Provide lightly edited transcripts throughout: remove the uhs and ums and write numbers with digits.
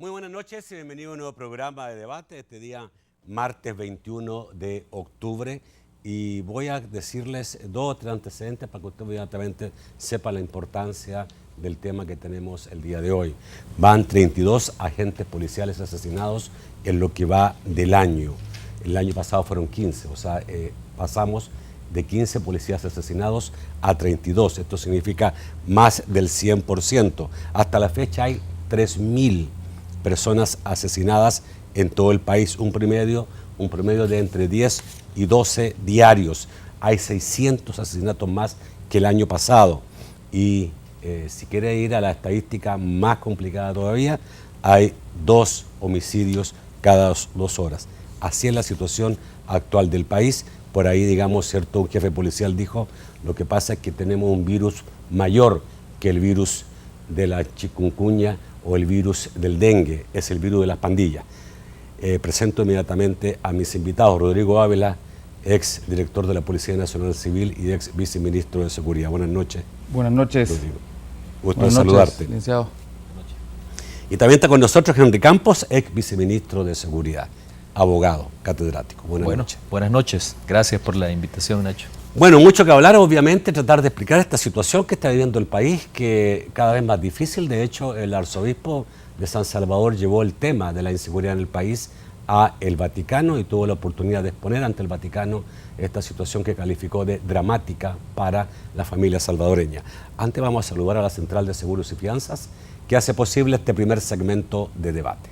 Muy buenas noches y bienvenido a un nuevo programa de debate este día martes 21 de octubre y voy a decirles dos o tres antecedentes para que usted inmediatamente sepa la importancia del tema que tenemos el día de hoy. Van 32 agentes policiales asesinados en lo que va del año. El año pasado fueron 15, o sea, pasamos de 15 policías asesinados a 32. Esto significa más del 100%. Hasta la fecha hay 3.000 personas asesinadas en todo el país, un promedio de entre 10 y 12 diarios. Hay 600 asesinatos más que el año pasado. Y si quiere ir a la estadística más complicada todavía, hay 2 homicidios cada 2 horas. Así es la situación actual del país. Por ahí, digamos, cierto, un jefe policial dijo, lo que pasa es que tenemos un virus mayor que el virus de la chikungunya o el virus del dengue, es el virus de las pandillas. Presento inmediatamente a mis invitados, Rodrigo Ávila, ex director de la Policía Nacional Civil y ex viceministro de Seguridad. Buenas noches. Buenas noches. Rodrigo. Gusto de saludarte. Licenciado. Y también está con nosotros Henry Campos, ex viceministro de Seguridad, abogado, catedrático. Buenas noches. Buenas noches. Gracias por la invitación, Nacho. Bueno, mucho que hablar, obviamente, tratar de explicar esta situación que está viviendo el país, que cada vez más difícil. De hecho, el arzobispo de San Salvador llevó el tema de la inseguridad en el país a el Vaticano y tuvo la oportunidad de exponer ante el Vaticano esta situación que calificó de dramática para la familia salvadoreña. Antes vamos a saludar a la Central de Seguros y Fianzas, que hace posible este primer segmento de debate.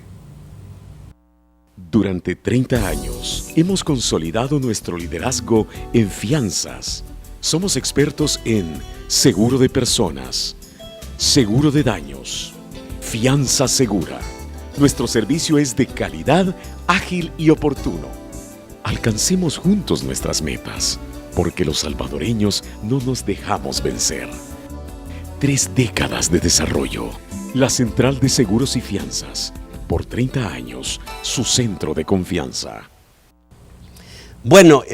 Durante 30 años hemos consolidado nuestro liderazgo en fianzas. Somos expertos en seguro de personas, seguro de daños, fianza segura. Nuestro servicio es de calidad, ágil y oportuno. Alcancemos juntos nuestras metas, porque los salvadoreños no nos dejamos vencer. 3 décadas de desarrollo. La Central de Seguros y Fianzas. Por 30 años, su centro de confianza. Bueno,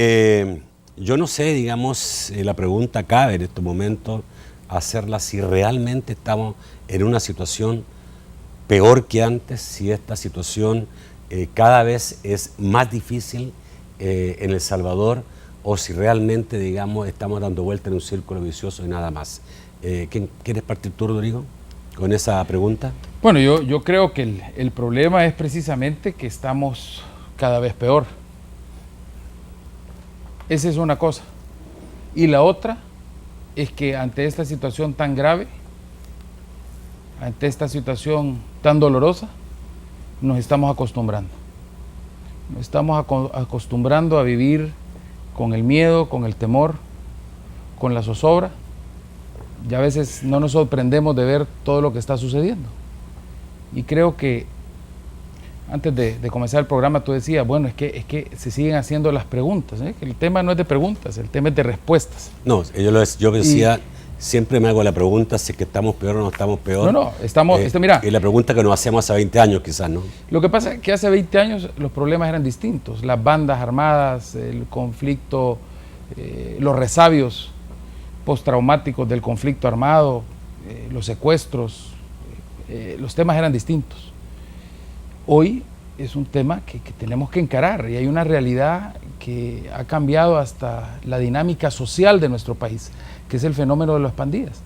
yo no sé, digamos, la pregunta cabe en este momento hacerla si realmente estamos en una situación peor que antes, si esta situación cada vez es más difícil en El Salvador o si realmente, digamos, estamos dando vuelta en un círculo vicioso y nada más. ¿Quieres partir tú, Rodrigo, con esa pregunta? Bueno, yo creo que el problema es precisamente que estamos cada vez peor. Esa es una cosa. Y la otra es que ante esta situación tan grave, ante esta situación tan dolorosa, nos estamos acostumbrando. Nos estamos acostumbrando a vivir con el miedo, con el temor, con la zozobra. Y a veces no nos sorprendemos de ver todo lo que está sucediendo. Y creo que antes de comenzar el programa tú decías, bueno, es que se siguen haciendo las preguntas, que el tema no es de preguntas, el tema es de respuestas. No, yo decía, siempre me hago la pregunta si es que estamos peor o no estamos peor. No, estamos, mira. Y la pregunta que nos hacíamos hace 20 años quizás, ¿no? Lo que pasa es que hace 20 años los problemas eran distintos, las bandas armadas, el conflicto, los resabios postraumáticos del conflicto armado, los secuestros, los temas eran distintos. Hoy es un tema que tenemos que encarar y hay una realidad que ha cambiado hasta la dinámica social de nuestro país, que es el fenómeno de las pandillas.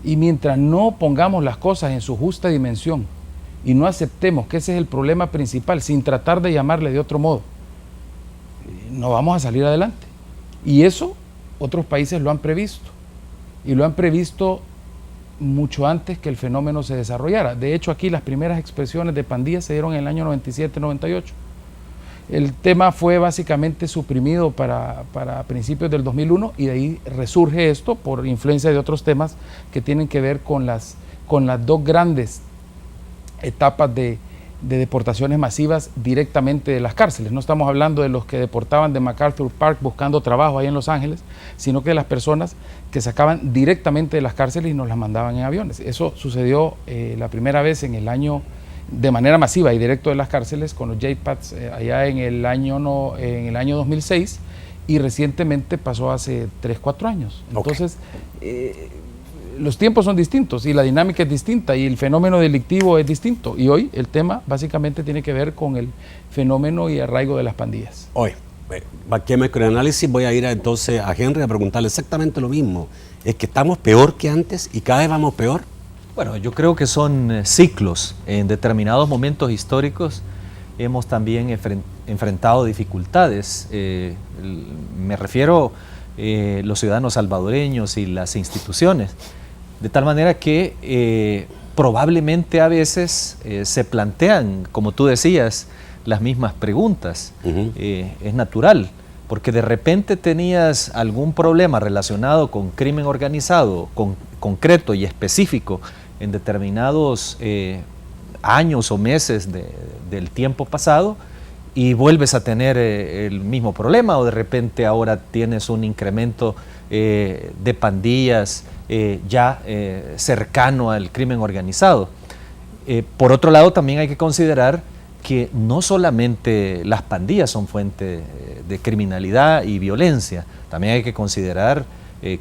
Y mientras no pongamos las cosas en su justa dimensión y no aceptemos que ese es el problema principal, sin tratar de llamarle de otro modo, no vamos a salir adelante. Y eso otros países lo han previsto, y lo han previsto mucho antes que el fenómeno se desarrollara. De hecho, aquí las primeras expresiones de pandillas se dieron en el año 97-98. El tema fue básicamente suprimido para principios del 2001 y de ahí resurge esto por influencia de otros temas que tienen que ver con las 2 grandes etapas de deportaciones masivas directamente de las cárceles. No estamos hablando de los que deportaban de MacArthur Park buscando trabajo ahí en Los Ángeles, sino que de las personas que sacaban directamente de las cárceles y nos las mandaban en aviones. Eso sucedió la primera vez en el año de manera masiva y directo de las cárceles con los JPATs allá en el año 2006 y recientemente pasó hace 3-4 años. Entonces, los tiempos son distintos y la dinámica es distinta y el fenómeno delictivo es distinto. Y hoy el tema básicamente tiene que ver con el fenómeno y arraigo de las pandillas. Hoy, que me con el análisis voy a ir entonces a Henry a preguntarle exactamente lo mismo. ¿Es que estamos peor que antes y cada vez vamos peor? Bueno, yo creo que son ciclos. En determinados momentos históricos hemos también enfrentado dificultades. Me refiero los ciudadanos salvadoreños y las instituciones. De tal manera que probablemente a veces se plantean, como tú decías, las mismas preguntas. Es natural, porque de repente tenías algún problema relacionado con crimen organizado, concreto y específico en determinados años o meses del tiempo pasado, y vuelves a tener el mismo problema, o de repente ahora tienes un incremento de pandillas ya cercano al crimen organizado. Por otro lado, también hay que considerar que no solamente las pandillas son fuente de criminalidad y violencia, también hay que considerar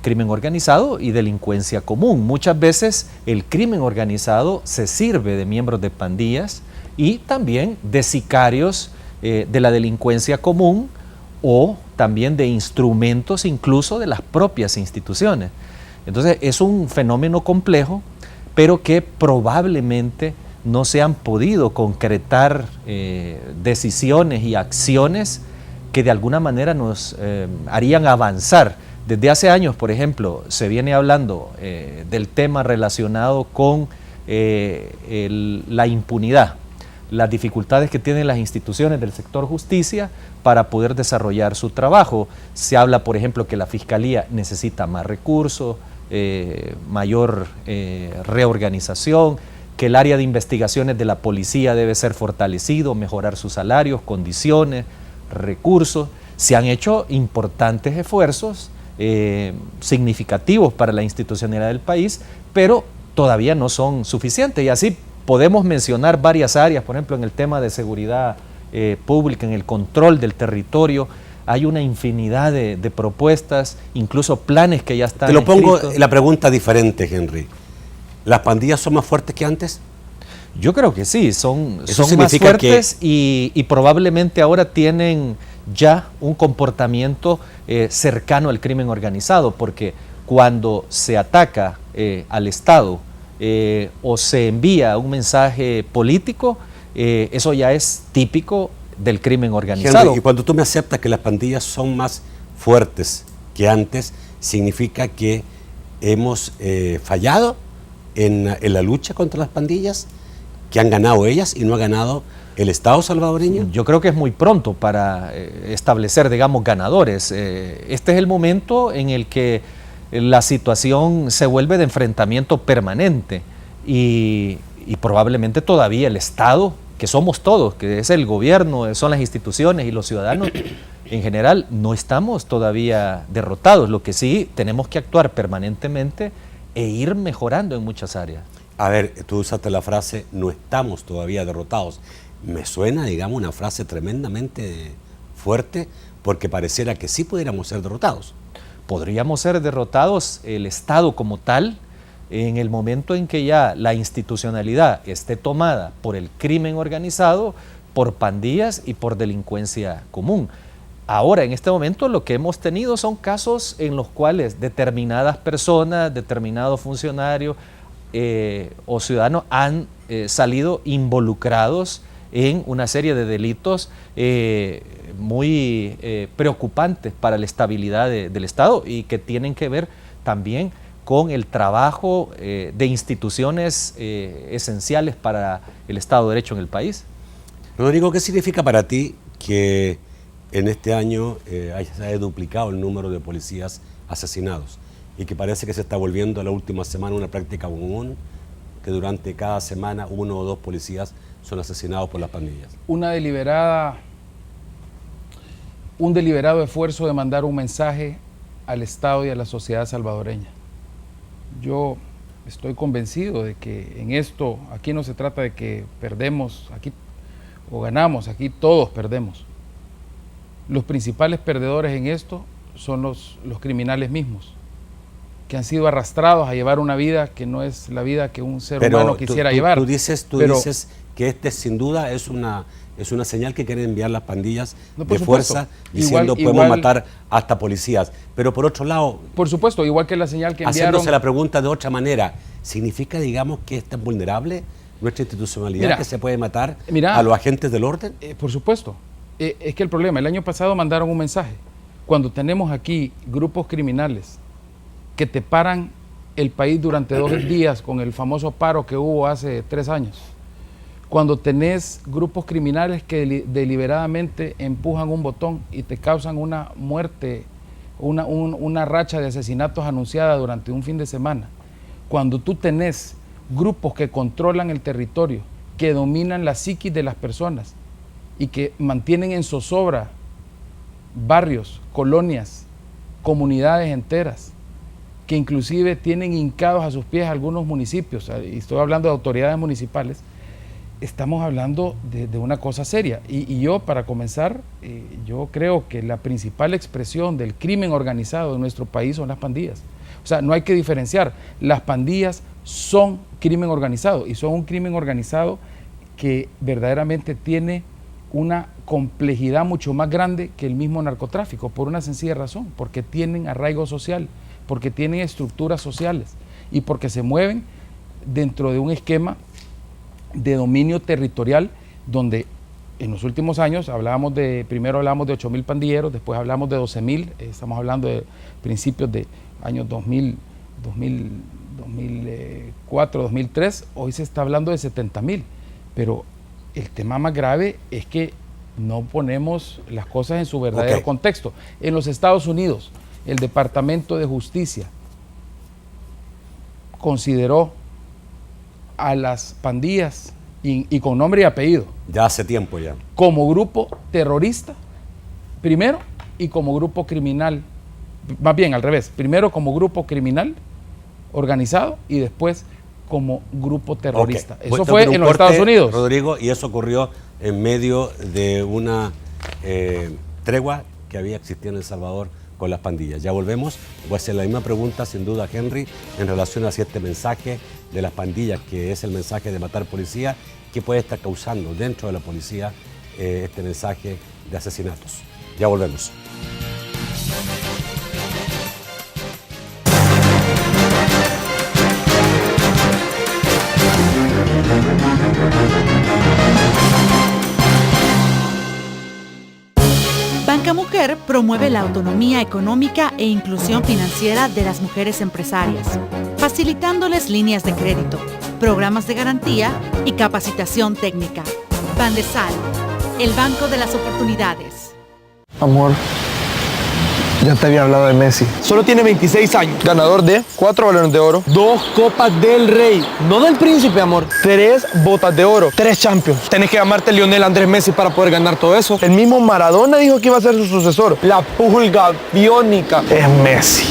crimen organizado y delincuencia común. Muchas veces el crimen organizado se sirve de miembros de pandillas y también de sicarios de la delincuencia común, o también de instrumentos incluso de las propias instituciones. Entonces es un fenómeno complejo, pero que probablemente no se han podido concretar decisiones y acciones que de alguna manera nos harían avanzar. Desde hace años, por ejemplo, se viene hablando del tema relacionado con la impunidad, las dificultades que tienen las instituciones del sector justicia para poder desarrollar su trabajo. Se habla, por ejemplo, que la Fiscalía necesita más recursos, mayor reorganización, que el área de investigaciones de la policía debe ser fortalecido, mejorar sus salarios, condiciones, recursos. Se han hecho importantes esfuerzos significativos para la institucionalidad del país, pero todavía no son suficientes, y así podemos mencionar varias áreas. Por ejemplo, en el tema de seguridad pública, en el control del territorio, hay una infinidad de propuestas, incluso planes que ya están Te lo pongo escritos. la pregunta diferente, Henry. ¿Las pandillas son más fuertes que antes? Yo creo que sí, son más significa fuertes y probablemente ahora tienen ya un comportamiento cercano al crimen organizado, porque cuando se ataca al Estado o se envía un mensaje político, eso ya es típico del crimen organizado. Henry, y cuando tú me aceptas que las pandillas son más fuertes que antes, ¿significa que hemos fallado en la lucha contra las pandillas? ¿Que han ganado ellas y no ha ganado el Estado salvadoreño? Yo creo que es muy pronto para establecer, digamos, ganadores. Este es el momento en el que la situación se vuelve de enfrentamiento permanente y probablemente todavía el Estado, que somos todos, que es el gobierno, son las instituciones y los ciudadanos en general, no estamos todavía derrotados. Lo que sí, tenemos que actuar permanentemente e ir mejorando en muchas áreas. A ver, tú usaste la frase, no estamos todavía derrotados. Me suena, digamos, una frase tremendamente fuerte, porque pareciera que sí pudiéramos ser derrotados. Podríamos ser derrotados, el Estado como tal, en el momento en que ya la institucionalidad esté tomada por el crimen organizado, por pandillas y por delincuencia común. Ahora, en este momento, lo que hemos tenido son casos en los cuales determinadas personas, determinados funcionarios o ciudadanos han salido involucrados en una serie de delitos muy preocupantes para la estabilidad del Estado y que tienen que ver también con el trabajo de instituciones esenciales para el Estado de Derecho en el país. Rodrigo, ¿qué significa para ti que en este año se haya duplicado el número de policías asesinados y que parece que se está volviendo la última semana una práctica común, que durante cada semana 1 o 2 policías son asesinados por las pandillas? Un deliberado esfuerzo de mandar un mensaje al Estado y a la sociedad salvadoreña. Yo estoy convencido de que en esto, aquí no se trata de que perdemos aquí o ganamos, aquí todos perdemos. Los principales perdedores en esto son los criminales mismos. que han sido arrastrados a llevar una vida que no es la vida que un ser humano quisiera llevar. Tú dices que este sin duda es una señal que quieren enviar las pandillas de fuerza, diciendo podemos matar hasta policías. Pero por otro lado... Por supuesto, igual que la señal que enviaron... Haciéndose la pregunta de otra manera, ¿significa, digamos, que es tan vulnerable nuestra institucionalidad que se puede matar a los agentes del orden? Por supuesto. Es que el problema, el año pasado mandaron un mensaje. Cuando tenemos aquí grupos criminales que te paran el país durante 2 días con el famoso paro que hubo hace 3 años, cuando tenés grupos criminales que deliberadamente empujan un botón y te causan una muerte, una racha de asesinatos anunciada durante un fin de semana, cuando tú tenés grupos que controlan el territorio, que dominan la psiquis de las personas y que mantienen en zozobra barrios, colonias, comunidades enteras, que inclusive tienen hincados a sus pies algunos municipios, y estoy hablando de autoridades municipales, estamos hablando de una cosa seria. Y yo, para comenzar, yo creo que la principal expresión del crimen organizado en nuestro país son las pandillas. O sea, no hay que diferenciar. Las pandillas son crimen organizado, y son un crimen organizado que verdaderamente tiene una complejidad mucho más grande que el mismo narcotráfico, por una sencilla razón, porque tienen arraigo social, porque tienen estructuras sociales y porque se mueven dentro de un esquema de dominio territorial donde en los últimos años primero hablábamos de 8.000 pandilleros, después hablamos de 12.000, estamos hablando de principios de años 2004, 2003, hoy se está hablando de 70.000, pero el tema más grave es que no ponemos las cosas en su verdadero contexto. En los Estados Unidos, el Departamento de Justicia consideró a las pandillas, y con nombre y apellido. Ya hace tiempo ya. Como grupo terrorista, primero, y como grupo criminal, más bien al revés, primero como grupo criminal organizado y después como grupo terrorista. Eso fue en los Estados Unidos. Rodrigo, y eso ocurrió en medio de una tregua que había existido en El Salvador con las pandillas. Ya volvemos. Voy a hacer la misma pregunta, sin duda, a Henry, en relación a este mensaje de las pandillas, que es el mensaje de matar policía, que puede estar causando dentro de la policía este mensaje de asesinatos. Ya volvemos. Banca Mujer promueve la autonomía económica e inclusión financiera de las mujeres empresarias, facilitándoles líneas de crédito, programas de garantía y capacitación técnica. Bandesal, el banco de las oportunidades. Amor, ya te había hablado de Messi. Solo tiene 26 años. Ganador de 4 balones de oro, 2 copas del Rey. No del príncipe, amor. 3 botas de oro, 3 Champions. Tenés que llamarte Lionel Andrés Messi para poder ganar todo eso. El mismo Maradona dijo que iba a ser su sucesor. La pulga biónica es Messi.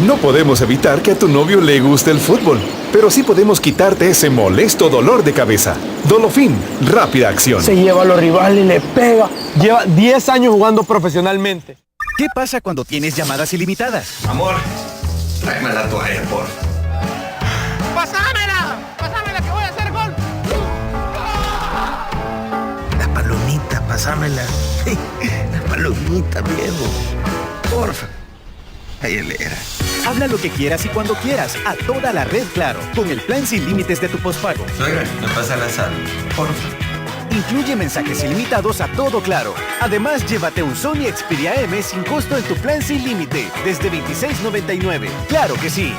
No podemos evitar que a tu novio le guste el fútbol, pero sí podemos quitarte ese molesto dolor de cabeza. Dolofin, rápida acción. Se lleva a los rivales y le pega. Lleva 10 años jugando profesionalmente. ¿Qué pasa cuando tienes llamadas ilimitadas? Amor, tráeme la toalla, por favor. ¡Pásamela! ¡Pásamela que voy a hacer gol! Las palomitas, pásamela. Las palomitas, viejo. Porfa. Ahí él era. Habla lo que quieras y cuando quieras, a toda la red Claro, con el plan sin límites de tu postpago. Suegra, me pasa la sal, porfa. Incluye mensajes ilimitados a todo Claro. Además, llévate un Sony Xperia M sin costo en tu plan sin límite, desde $26.99. ¡Claro que sí!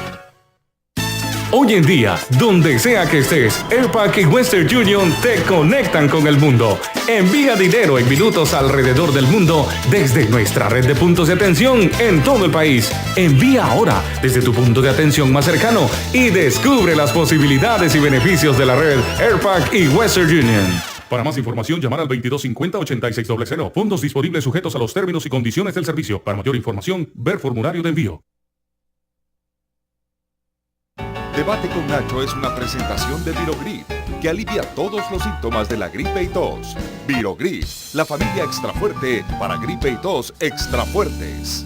Hoy en día, donde sea que estés, Airpack y Western Union te conectan con el mundo. Envía dinero en minutos alrededor del mundo desde nuestra red de puntos de atención en todo el país. Envía ahora desde tu punto de atención más cercano y descubre las posibilidades y beneficios de la red Airpack y Western Union. Para más información, llamar al 2250-8600. Fondos disponibles sujetos a los términos y condiciones del servicio. Para mayor información, ver formulario de envío. Debate con Nacho es una presentación de Virogrip, que alivia todos los síntomas de la gripe y tos. Virogrip, la familia extra fuerte para gripe y tos extra fuertes.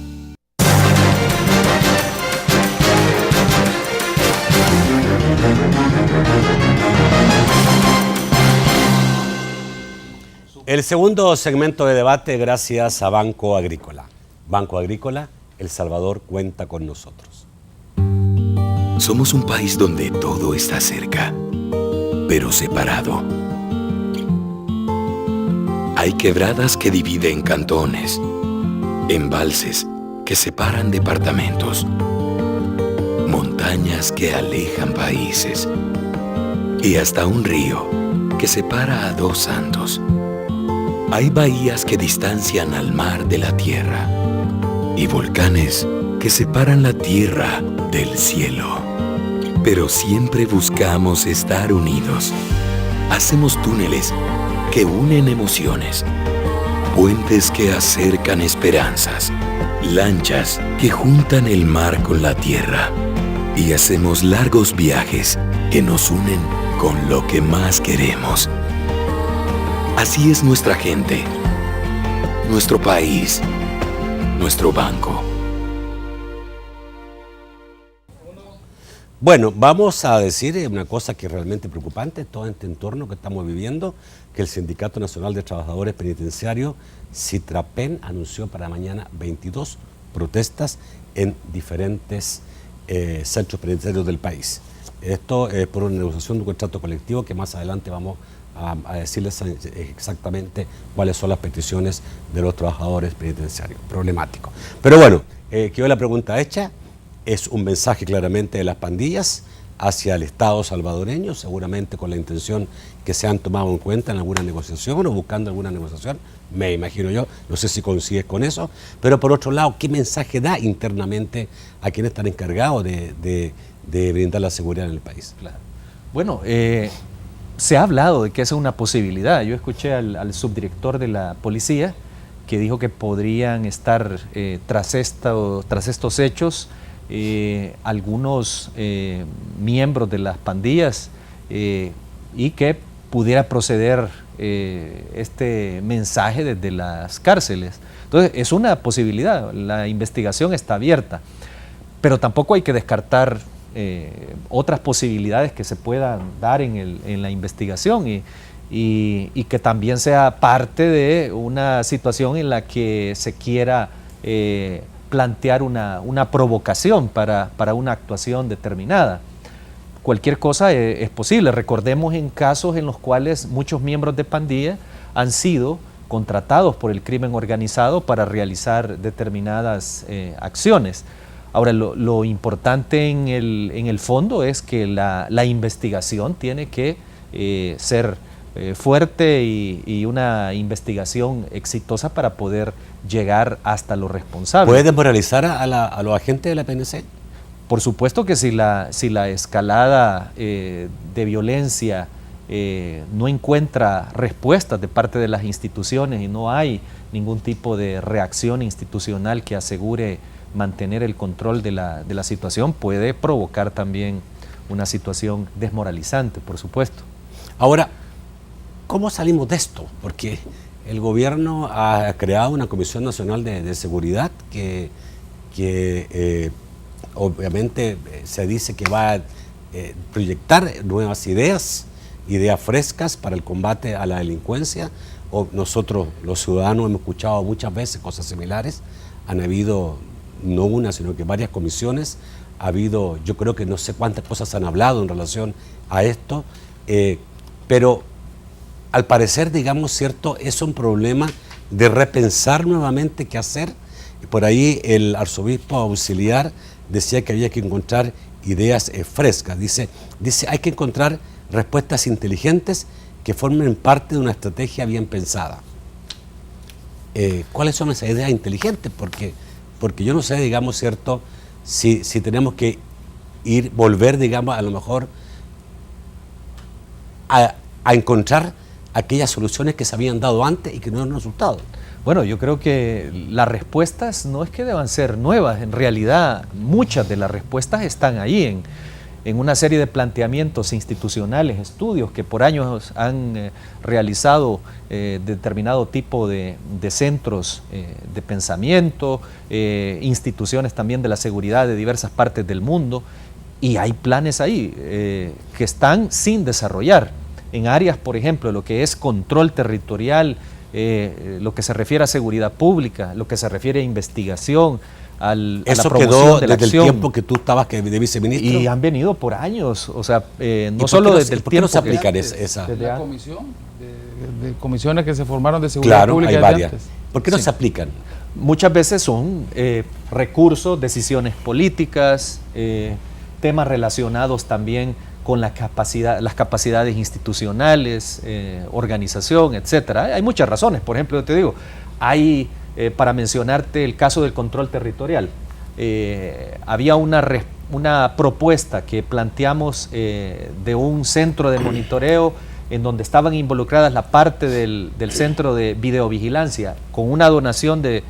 El segundo segmento de debate gracias a Banco Agrícola. Banco Agrícola, El Salvador cuenta con nosotros. Somos un país donde todo está cerca, pero separado. Hay quebradas que dividen cantones, embalses que separan departamentos, montañas que alejan países y hasta un río que separa a dos santos. Hay bahías que distancian al mar de la tierra y volcanes que separan la tierra del cielo. Pero siempre buscamos estar unidos. Hacemos túneles que unen emociones, puentes que acercan esperanzas, lanchas que juntan el mar con la tierra. Y hacemos largos viajes que nos unen con lo que más queremos. Así es nuestra gente, nuestro país, nuestro banco. Bueno, vamos a decir una cosa que es realmente preocupante, todo este entorno que estamos viviendo, que el Sindicato Nacional de Trabajadores Penitenciarios, SITRAPEN, anunció para mañana 22 protestas en diferentes centros penitenciarios del país. Esto es por una negociación de un contrato colectivo que más adelante vamos a decirles exactamente cuáles son las peticiones de los trabajadores penitenciarios. Problemático. Pero bueno, quedó la pregunta hecha. Es un mensaje claramente de las pandillas hacia el Estado salvadoreño, seguramente con la intención que se han tomado en cuenta en alguna negociación o buscando alguna negociación, me imagino yo, no sé si coincides con eso, pero por otro lado, ¿qué mensaje da internamente a quienes están encargados de brindar la seguridad en el país? Claro. Bueno, se ha hablado de que esa es una posibilidad. Yo escuché al subdirector de la policía que dijo que podrían estar tras estos hechos algunos miembros de las pandillas y que pudiera proceder este mensaje desde las cárceles. Entonces es una posibilidad, la investigación está abierta, pero tampoco hay que descartar otras posibilidades que se puedan dar en la investigación y que también sea parte de una situación en la que se quiera plantear una provocación para una actuación determinada. Cualquier cosa es posible. Recordemos en casos en los cuales muchos miembros de pandilla han sido contratados por el crimen organizado para realizar determinadas acciones. Ahora, lo importante en el fondo es que la investigación tiene que ser fuerte y una investigación exitosa para poder llegar hasta los responsables. ¿Puede desmoralizar a los agentes de la PNC? Por supuesto que si la escalada de violencia no encuentra respuestas de parte de las instituciones y no hay ningún tipo de reacción institucional que asegure mantener el control de la situación, puede provocar también una situación desmoralizante, por supuesto. Ahora, ¿cómo salimos de esto? Porque el gobierno ha creado una Comisión Nacional de Seguridad que obviamente se dice que va a proyectar nuevas ideas frescas para el combate a la delincuencia. Nosotros, los ciudadanos, hemos escuchado muchas veces cosas similares. Han habido no una, sino que varias comisiones. Ha habido, yo creo que no sé cuántas cosas han hablado en relación a esto, pero al parecer, digamos, cierto, es un problema de repensar nuevamente qué hacer. Por ahí el arzobispo auxiliar decía que había que encontrar ideas frescas. Dice, hay que encontrar respuestas inteligentes que formen parte de una estrategia bien pensada. ¿Cuáles son esas ideas inteligentes? Porque yo no sé, digamos, cierto, si tenemos que volver, digamos, a lo mejor a encontrar aquellas soluciones que se habían dado antes y que no han resultado. Bueno, yo creo que las respuestas no es que deban ser nuevas, en realidad muchas de las respuestas están ahí en una serie de planteamientos institucionales, estudios que por años han realizado determinado tipo de centros de pensamiento, instituciones también de la seguridad de diversas partes del mundo, y hay planes ahí que están sin desarrollar. En áreas, por ejemplo, lo que es control territorial, lo que se refiere a seguridad pública, lo que se refiere a investigación, a la eso promoción quedó de la desde acción. el tiempo que tú estabas de viceministro. Y han venido por años, o sea, no ¿Y solo por qué desde el por qué no tiempo se aplican que esa? De la comisión, de comisiones que se formaron de seguridad Claro, pública hay de varias. antes. ¿Por qué no se aplican? Muchas veces son recursos, decisiones políticas, temas relacionados también con las capacidades institucionales, organización, etcétera. Hay muchas razones. Por ejemplo, yo te digo, hay, para mencionarte el caso del control territorial, había una propuesta que planteamos de un centro de monitoreo en donde estaban involucradas la parte del centro de videovigilancia. Con una donación de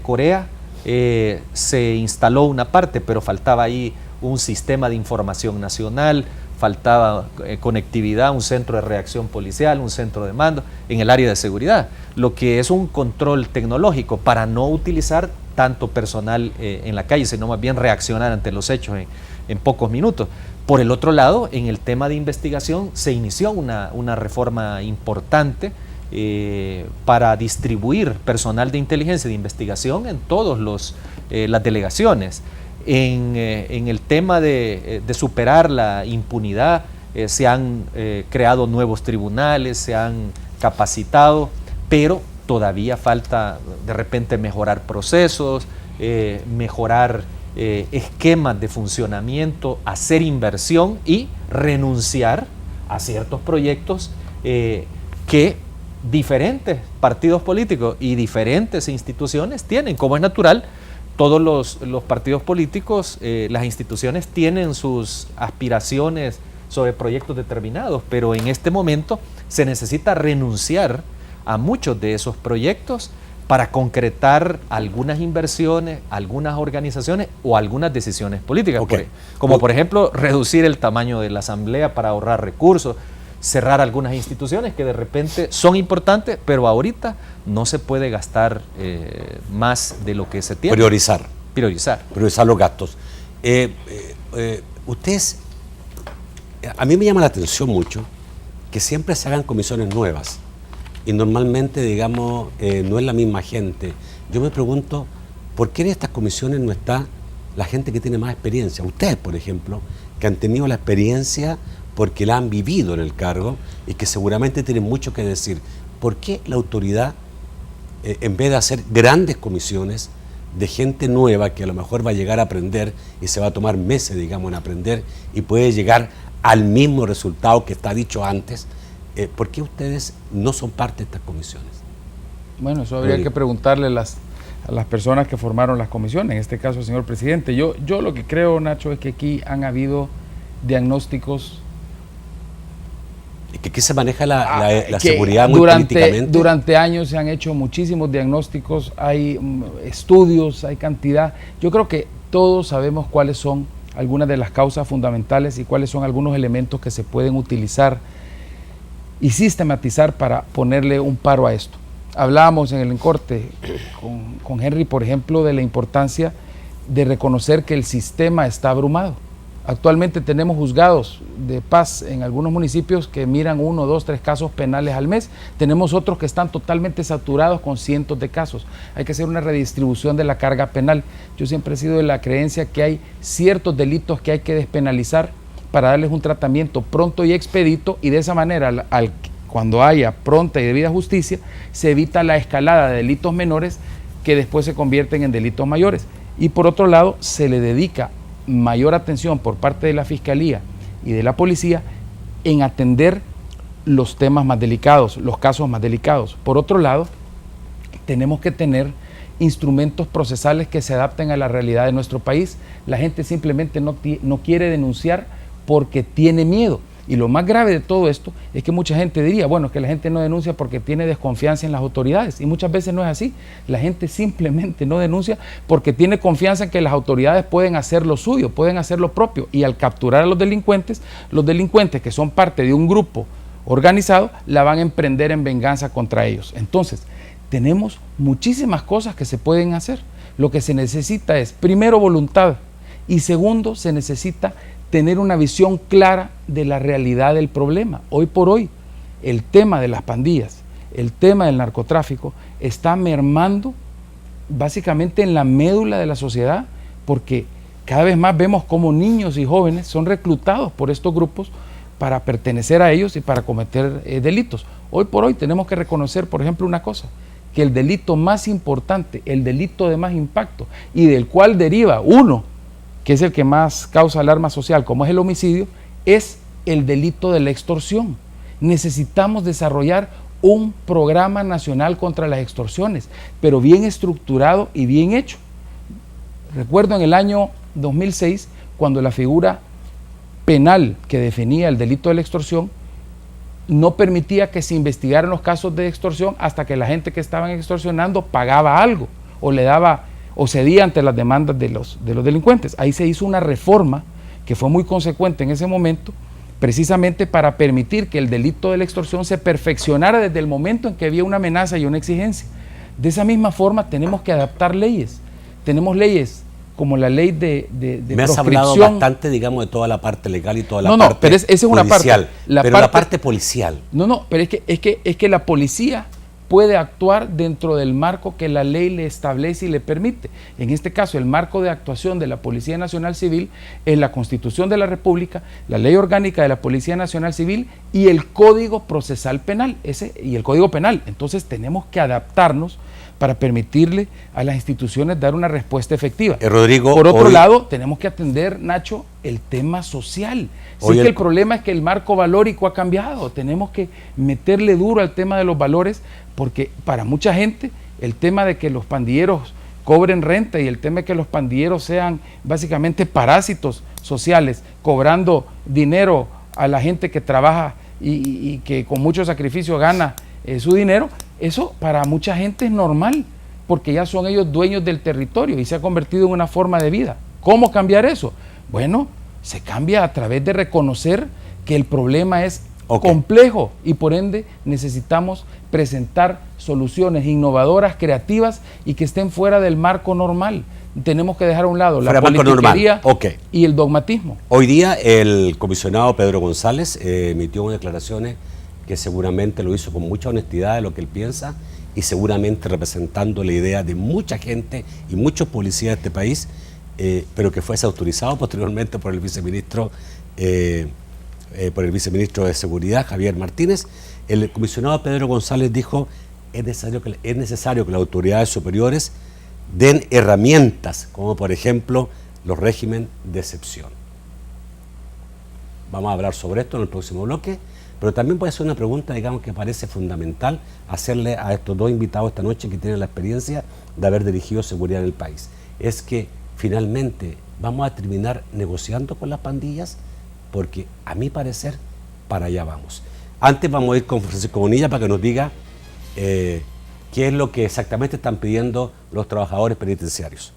Corea se instaló una parte, pero faltaba ahí un sistema de información nacional, faltaba conectividad, un centro de reacción policial, un centro de mando en el área de seguridad, lo que es un control tecnológico para no utilizar tanto personal en la calle, sino más bien reaccionar ante los hechos en pocos minutos. Por el otro lado, en el tema de investigación se inició una reforma importante para distribuir personal de inteligencia y de investigación en todas las delegaciones. En el tema de superar la impunidad, se han creado nuevos tribunales, se han capacitado, pero todavía falta de repente mejorar procesos, mejorar esquemas de funcionamiento, hacer inversión y renunciar a ciertos proyectos que diferentes partidos políticos y diferentes instituciones tienen, como es natural. Todos los partidos políticos, las instituciones tienen sus aspiraciones sobre proyectos determinados, pero en este momento se necesita renunciar a muchos de esos proyectos para concretar algunas inversiones, algunas organizaciones o algunas decisiones políticas, como por ejemplo reducir el tamaño de la asamblea para ahorrar recursos, cerrar algunas instituciones que de repente son importantes, pero ahorita no se puede gastar más de lo que se tiene. Priorizar los gastos. Ustedes, a mí me llama la atención mucho que siempre se hagan comisiones nuevas y normalmente, digamos, no es la misma gente. Yo me pregunto, ¿por qué en estas comisiones no está la gente que tiene más experiencia? Ustedes, por ejemplo, que han tenido la experiencia porque la han vivido en el cargo y que seguramente tienen mucho que decir. ¿Por qué la autoridad, en vez de hacer grandes comisiones de gente nueva que a lo mejor va a llegar a aprender y se va a tomar meses, digamos, en aprender y puede llegar al mismo resultado que está dicho antes, ¿por qué ustedes no son parte de estas comisiones? Bueno, eso habría que preguntarle a las personas que formaron las comisiones, en este caso al señor presidente. Yo lo que creo, Nacho, es que aquí han habido diagnósticos. ¿Que se maneja la seguridad muy políticamente? Durante años se han hecho muchísimos diagnósticos, hay estudios, hay cantidad. Yo creo que todos sabemos cuáles son algunas de las causas fundamentales y cuáles son algunos elementos que se pueden utilizar y sistematizar para ponerle un paro a esto. Hablábamos en el corte con Henry, por ejemplo, de la importancia de reconocer que el sistema está abrumado. Actualmente tenemos juzgados de paz en algunos municipios que miran 1, 2, 3 casos penales al mes. Tenemos otros que están totalmente saturados con cientos de casos. Hay que hacer una redistribución de la carga penal. Yo siempre he sido de la creencia que hay ciertos delitos que hay que despenalizar para darles un tratamiento pronto y expedito, y de esa manera, cuando haya pronta y debida justicia, se evita la escalada de delitos menores que después se convierten en delitos mayores. Y por otro lado, se le dedica mayor atención por parte de la Fiscalía y de la Policía en atender los temas más delicados, los casos más delicados. Por otro lado, tenemos que tener instrumentos procesales que se adapten a la realidad de nuestro país. La gente simplemente no quiere denunciar porque tiene miedo. Y lo más grave de todo esto es que mucha gente diría, bueno, es que la gente no denuncia porque tiene desconfianza en las autoridades, y muchas veces no es así. La gente simplemente no denuncia porque tiene confianza en que las autoridades pueden hacer lo suyo, pueden hacer lo propio, y al capturar a los delincuentes que son parte de un grupo organizado, la van a emprender en venganza contra ellos. Entonces, tenemos muchísimas cosas que se pueden hacer. Lo que se necesita es, primero, voluntad, y segundo, se necesita tener una visión clara de la realidad del problema. Hoy por hoy, el tema de las pandillas, el tema del narcotráfico está mermando básicamente en la médula de la sociedad, porque cada vez más vemos cómo niños y jóvenes son reclutados por estos grupos para pertenecer a ellos y para cometer delitos. Hoy por hoy tenemos que reconocer, por ejemplo, una cosa, que el delito más importante, el delito de más impacto y del cual deriva uno, que es el que más causa alarma social, como es el homicidio, es el delito de la extorsión. Necesitamos desarrollar un programa nacional contra las extorsiones, pero bien estructurado y bien hecho. Recuerdo en el año 2006, cuando la figura penal que definía el delito de la extorsión no permitía que se investigaran los casos de extorsión hasta que la gente que estaban extorsionando pagaba algo o le daba o cedía ante las demandas de los delincuentes. Ahí se hizo una reforma que fue muy consecuente en ese momento, precisamente para permitir que el delito de la extorsión se perfeccionara desde el momento en que había una amenaza y una exigencia. De esa misma forma tenemos que adaptar leyes. Tenemos leyes como la ley de Me has hablado bastante, digamos, de toda la parte legal y toda la parte pero esa es una policial. Parte. La parte policial. Pero es que la policía puede actuar dentro del marco que la ley le establece y le permite. En este caso, el marco de actuación de la Policía Nacional Civil es la Constitución de la República, la Ley Orgánica de la Policía Nacional Civil y el Código Procesal Penal, y el Código Penal. Entonces tenemos que adaptarnos para permitirle a las instituciones dar una respuesta efectiva. Rodrigo, por otro lado, tenemos que atender, Nacho, el tema social. Sí que el problema es que el marco valórico ha cambiado. Tenemos que meterle duro al tema de los valores, porque para mucha gente el tema de que los pandilleros cobren renta y el tema de que los pandilleros sean básicamente parásitos sociales, cobrando dinero a la gente que trabaja y que con mucho sacrificio gana su dinero, eso para mucha gente es normal, porque ya son ellos dueños del territorio y se ha convertido en una forma de vida. ¿Cómo cambiar eso? Bueno, se cambia a través de reconocer que el problema es complejo y por ende necesitamos presentar soluciones innovadoras, creativas y que estén fuera del marco normal. Tenemos que dejar a un lado la politiquería y el dogmatismo. Hoy día el comisionado Pedro González emitió unas declaraciones que seguramente lo hizo con mucha honestidad de lo que él piensa y seguramente representando la idea de mucha gente y muchos policías de este país, pero que fue desautorizado posteriormente por el viceministro de Seguridad, Javier Martínez. El comisionado Pedro González dijo: es necesario que las autoridades superiores den herramientas, como por ejemplo los regímenes de excepción. Vamos a hablar sobre esto en el próximo bloque, pero también voy a hacer una pregunta, digamos, que parece fundamental hacerle a estos dos invitados esta noche que tienen la experiencia de haber dirigido seguridad en el país. Es que finalmente vamos a terminar negociando con las pandillas, porque a mi parecer para allá vamos. Antes vamos a ir con Francisco Bonilla para que nos diga qué es lo que exactamente están pidiendo los trabajadores penitenciarios.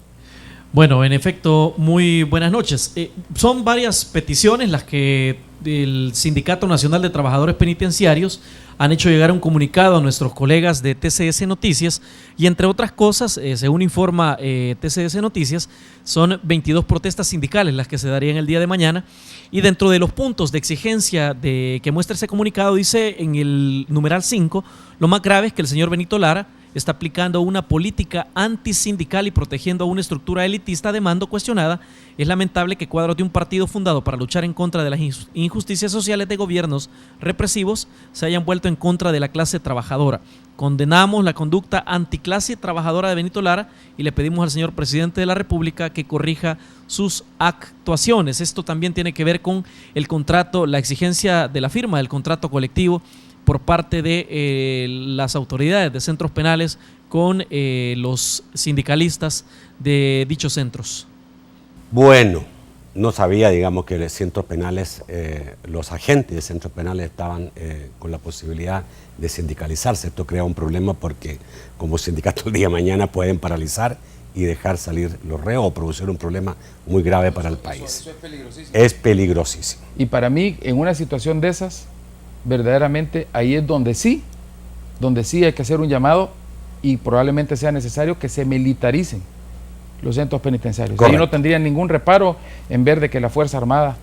Bueno, en efecto, muy buenas noches. Son varias peticiones las que el Sindicato Nacional de Trabajadores Penitenciarios han hecho llegar un comunicado a nuestros colegas de TCS Noticias y entre otras cosas, según informa TCS Noticias, son 22 protestas sindicales las que se darían el día de mañana y dentro de los puntos de exigencia que muestra ese comunicado dice en el numeral 5, lo más grave es que el señor Benito Lara está aplicando una política antisindical y protegiendo a una estructura elitista de mando cuestionada. Es lamentable que cuadros de un partido fundado para luchar en contra de las injusticias sociales de gobiernos represivos se hayan vuelto en contra de la clase trabajadora. Condenamos la conducta anticlase trabajadora de Benito Lara y le pedimos al señor presidente de la República que corrija sus actuaciones. Esto también tiene que ver con el contrato, la exigencia de la firma del contrato colectivo por parte de las autoridades de centros penales con los sindicalistas de dichos centros. Bueno, no sabía, digamos, que los centros penales, los agentes de centros penales estaban con la posibilidad de sindicalizarse. Esto crea un problema porque como sindicato el día de mañana pueden paralizar y dejar salir los reos o producir un problema muy grave para el país. Eso es peligrosísimo. Es peligrosísimo. Y para mí, en una situación de esas, verdaderamente ahí es donde sí hay que hacer un llamado y probablemente sea necesario que se militaricen los centros penitenciarios. Ahí no tendrían ningún reparo en ver de que la Fuerza Armada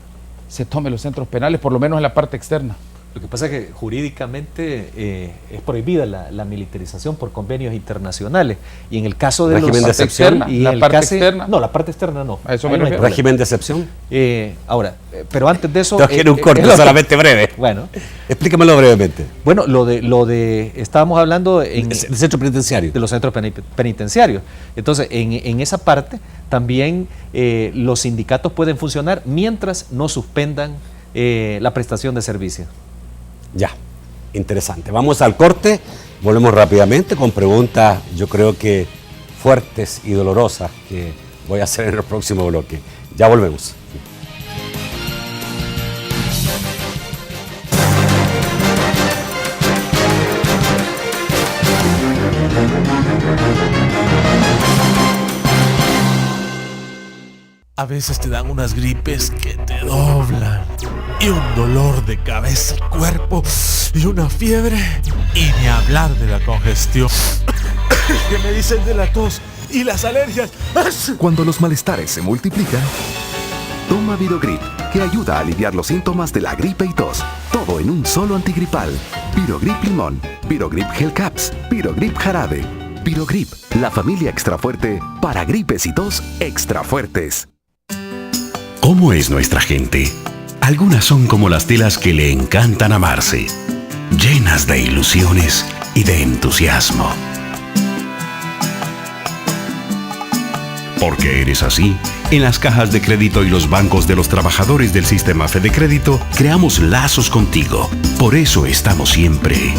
se tome los centros penales, por lo menos en la parte externa. Lo que pasa es que jurídicamente es prohibida la militarización por convenios internacionales, y en el caso de régimen de excepción y la el parte caso, externa. no, la parte externa no. A eso me refiero. ¿Régimen de excepción? Ahora, pero antes de eso, quiero un corte solamente breve. Bueno, explícamelo brevemente. Bueno, lo de estábamos hablando en el centro penitenciario, de los centros penitenciarios. Entonces, en esa parte también los sindicatos pueden funcionar mientras no suspendan la prestación de servicio. Ya, interesante. Vamos al corte, volvemos rápidamente con preguntas, yo creo que fuertes y dolorosas que voy a hacer en el próximo bloque. Ya volvemos. A veces te dan unas gripes que te doblan, y un dolor de cabeza y cuerpo, y una fiebre, y ni hablar de la congestión. ¿Qué me dicen de la tos y las alergias? Cuando los malestares se multiplican, toma Virogrip, que ayuda a aliviar los síntomas de la gripe y tos. Todo en un solo antigripal. Virogrip Limón, Virogrip Gel Caps, Virogrip Jarabe. Virogrip, la familia extra fuerte para gripes y tos extra fuertes. ¿Cómo es nuestra gente? Algunas son como las telas que le encantan amarse, llenas de ilusiones y de entusiasmo. Porque eres así, en las cajas de crédito y los bancos de los trabajadores del sistema FedeCrédito, creamos lazos contigo. Por eso estamos siempre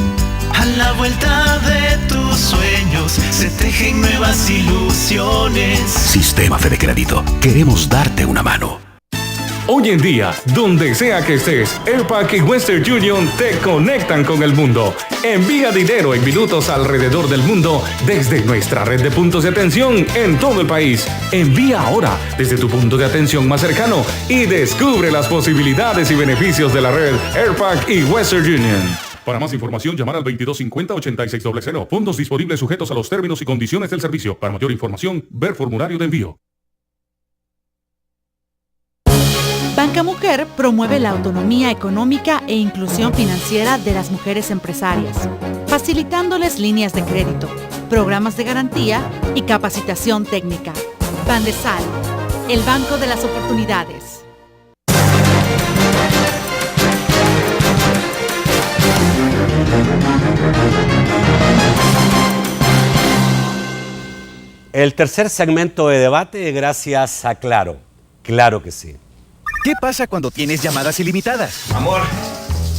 a la vuelta de tus sueños, se tejen nuevas ilusiones. Sistema FedeCrédito, queremos darte una mano. Hoy en día, donde sea que estés, Airpac y Western Union te conectan con el mundo. Envía dinero en minutos alrededor del mundo desde nuestra red de puntos de atención en todo el país. Envía ahora desde tu punto de atención más cercano y descubre las posibilidades y beneficios de la red Airpac y Western Union. Para más información, llamar al 2250-8600. Fondos disponibles sujetos a los términos y condiciones del servicio. Para mayor información, ver formulario de envío. Banca Mujer promueve la autonomía económica e inclusión financiera de las mujeres empresarias, facilitándoles líneas de crédito, programas de garantía y capacitación técnica. Bandesal, el banco de las oportunidades. El tercer segmento de debate, gracias a Claro. Claro que sí. ¿Qué pasa cuando tienes llamadas ilimitadas? Amor,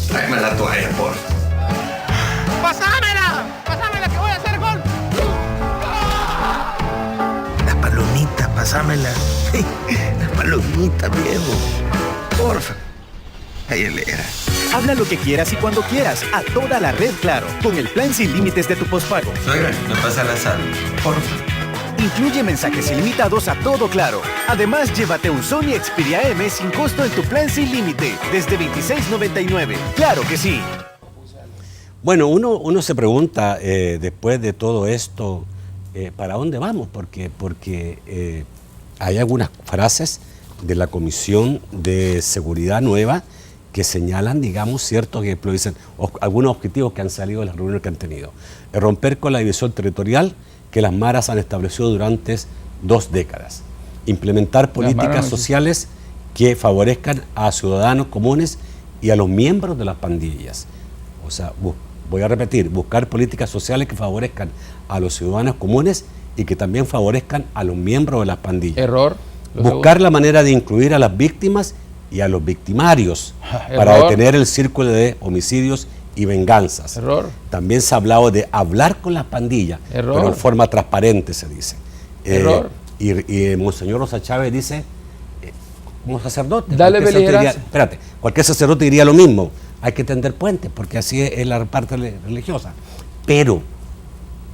tráeme la toalla, por favor. ¡Pásamela! ¡Pásamela que voy a hacer gol! La palomita, pásamela. La palomita, viejo. Porfa. Ahí él era. Habla lo que quieras y cuando quieras, a toda la red Claro, con el plan sin límites de tu postpago. Suegra, me pasa la sal, porfa. Incluye mensajes ilimitados a todo Claro. Además, llévate un Sony Xperia M sin costo en tu plan sin límite, desde $26.99. ¡Claro que sí! Bueno, uno se pregunta, después de todo esto, ¿para dónde vamos? Porque hay algunas frases de la Comisión de Seguridad Nueva que señalan, digamos, ciertos ejemplos, dicen algunos objetivos que han salido de las reuniones que han tenido. Romper con la división territorial que las maras han establecido durante 2 décadas. Implementar políticas sociales que favorezcan a ciudadanos comunes y a los miembros de las pandillas. O sea, voy a repetir, buscar políticas sociales que favorezcan a los ciudadanos comunes y que también favorezcan a los miembros de las pandillas. Error. Buscar la manera de incluir a las víctimas y a los victimarios para detener el círculo de homicidios y venganzas. Error. También se ha hablado de hablar con las pandillas, pero en forma transparente, se dice. Error. Y Monseñor Rosa Chávez dice, como sacerdote, dale beligerancia. Cualquier sacerdote diría lo mismo, hay que tender puentes, porque así es la parte religiosa. Pero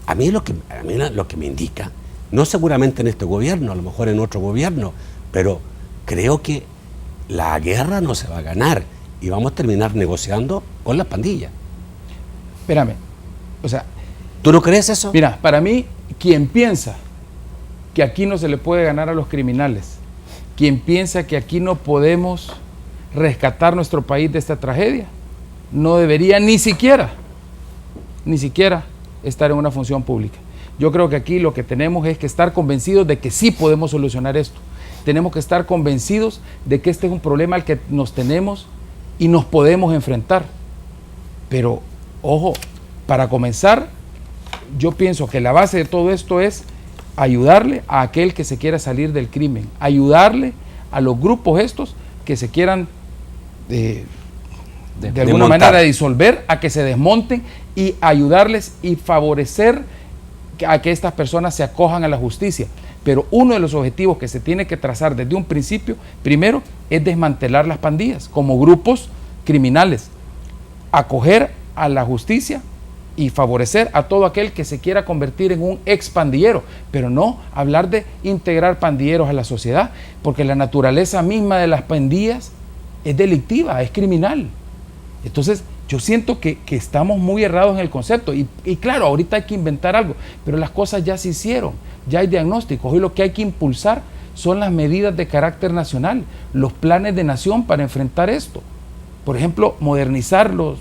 a mí lo que me indica, no seguramente en este gobierno, a lo mejor en otro gobierno, pero creo que la guerra no se va a ganar y vamos a terminar negociando con las pandillas. Espérame, o sea... ¿Tú no crees eso? Mira, para mí, quien piensa que aquí no se le puede ganar a los criminales, quien piensa que aquí no podemos rescatar nuestro país de esta tragedia, no debería ni siquiera estar en una función pública. Yo creo que aquí lo que tenemos es que estar convencidos de que sí podemos solucionar esto. Tenemos que estar convencidos de que este es un problema al que nos tenemos y nos podemos enfrentar. Pero, ojo, para comenzar, yo pienso que la base de todo esto es ayudarle a aquel que se quiera salir del crimen, ayudarle a los grupos estos que se quieran de alguna manera disolver, a que se desmonten y ayudarles y favorecer a que estas personas se acojan a la justicia. Pero uno de los objetivos que se tiene que trazar desde un principio, primero, es desmantelar las pandillas como grupos criminales, acoger a la justicia y favorecer a todo aquel que se quiera convertir en un ex pandillero, pero no hablar de integrar pandilleros a la sociedad, porque la naturaleza misma de las pandillas es delictiva, es criminal. Entonces, yo siento que estamos muy errados en el concepto y claro, ahorita hay que inventar algo, pero las cosas ya se hicieron, ya hay diagnósticos. Hoy lo que hay que impulsar son las medidas de carácter nacional, los planes de nación para enfrentar esto. Por ejemplo, modernizar lo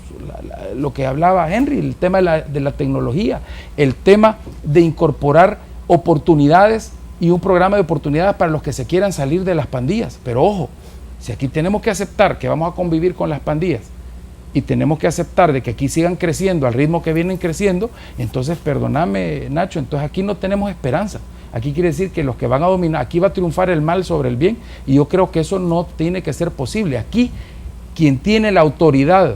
que hablaba Henry, el tema de la tecnología, el tema de incorporar oportunidades y un programa de oportunidades para los que se quieran salir de las pandillas. Pero ojo, si aquí tenemos que aceptar que vamos a convivir con las pandillas y tenemos que aceptar de que aquí sigan creciendo al ritmo que vienen creciendo, entonces perdóname, Nacho, entonces aquí no tenemos esperanza. Aquí quiere decir que los que van a dominar, aquí va a triunfar el mal sobre el bien, y yo creo que eso no tiene que ser posible. Aquí quien tiene la autoridad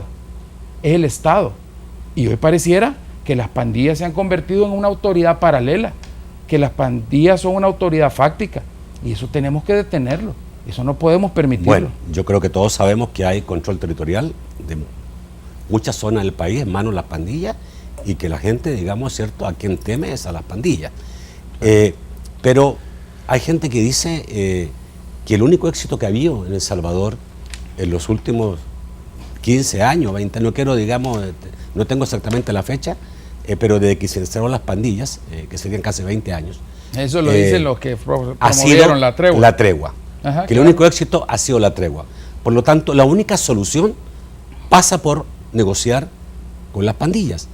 es el Estado, y hoy pareciera que las pandillas se han convertido en una autoridad paralela, que las pandillas son una autoridad fáctica, y eso tenemos que detenerlo, eso no podemos permitirlo. Bueno, yo creo que todos sabemos que hay control territorial de muchas zonas del país en manos de las pandillas, y que la gente, digamos, cierto, a quien teme es a las pandillas. Pero hay gente que dice que el único éxito que ha habido en El Salvador en los últimos 15 años, 20, no quiero, digamos, no tengo exactamente la fecha, pero desde que se iniciaron las pandillas, que serían casi 20 años. Eso lo dicen los que promovieron la tregua. La tregua. Ajá, que claro. El único éxito ha sido la tregua. Por lo tanto, la única solución pasa por negociar con las pandillas.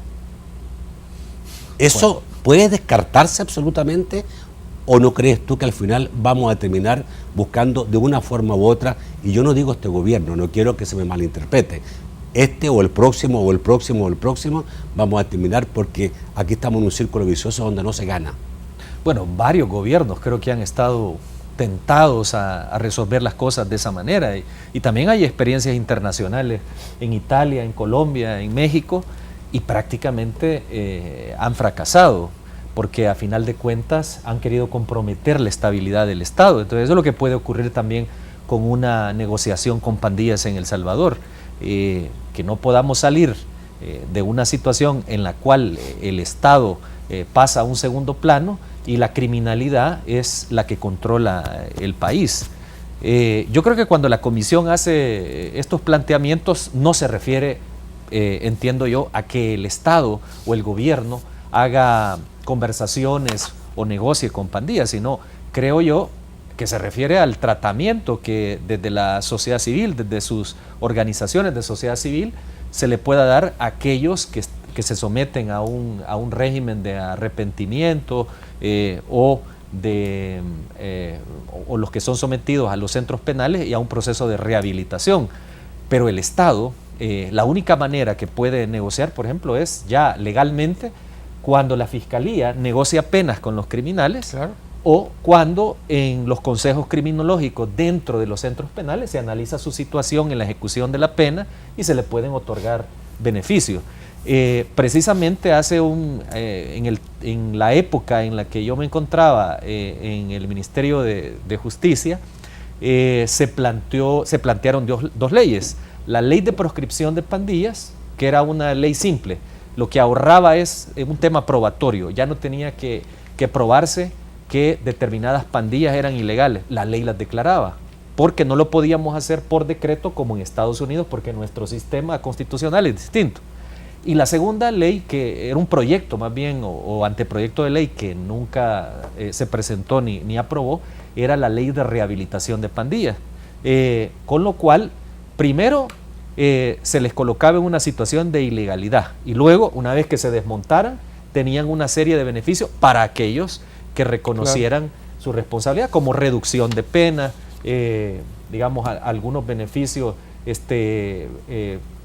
¿Eso puede descartarse absolutamente? ¿O no crees tú que al final vamos a terminar buscando de una forma u otra? Y yo no digo este gobierno, no quiero que se me malinterprete. Este o el próximo o el próximo o el próximo, vamos a terminar, porque aquí estamos en un círculo vicioso donde no se gana. Bueno, varios gobiernos creo que han estado tentados a resolver las cosas de esa manera. Y también hay experiencias internacionales en Italia, en Colombia, en México, y prácticamente han fracasado, porque a final de cuentas han querido comprometer la estabilidad del Estado. Entonces eso es lo que puede ocurrir también con una negociación con pandillas en El Salvador, que no podamos salir de una situación en la cual el Estado pasa a un segundo plano y la criminalidad es la que controla el país. Yo creo que cuando la Comisión hace estos planteamientos no se refiere, entiendo yo, a que el Estado o el gobierno haga conversaciones o negocie con pandillas, sino creo yo que se refiere al tratamiento que desde la sociedad civil, desde sus organizaciones de sociedad civil, se le pueda dar a aquellos que se someten a un régimen de arrepentimiento o los que son sometidos a los centros penales y a un proceso de rehabilitación. Pero el Estado, la única manera que puede negociar, por ejemplo, es ya legalmente cuando la Fiscalía negocia penas con los criminales, claro, o cuando en los consejos criminológicos dentro de los centros penales se analiza su situación en la ejecución de la pena y se le pueden otorgar beneficios. Precisamente en la época en la que yo me encontraba en el Ministerio de Justicia, se plantearon dos leyes. La ley de proscripción de pandillas, que era una ley simple, lo que ahorraba es un tema probatorio, ya no tenía que probarse que determinadas pandillas eran ilegales, la ley las declaraba, porque no lo podíamos hacer por decreto como en Estados Unidos, porque nuestro sistema constitucional es distinto. Y la segunda ley, que era un proyecto más bien, o anteproyecto de ley que nunca se presentó ni aprobó, era la ley de rehabilitación de pandillas, con lo cual primero se les colocaba en una situación de ilegalidad y luego, una vez que se desmontaran, tenían una serie de beneficios para aquellos que reconocieran su responsabilidad, como reducción de pena, digamos, algunos beneficios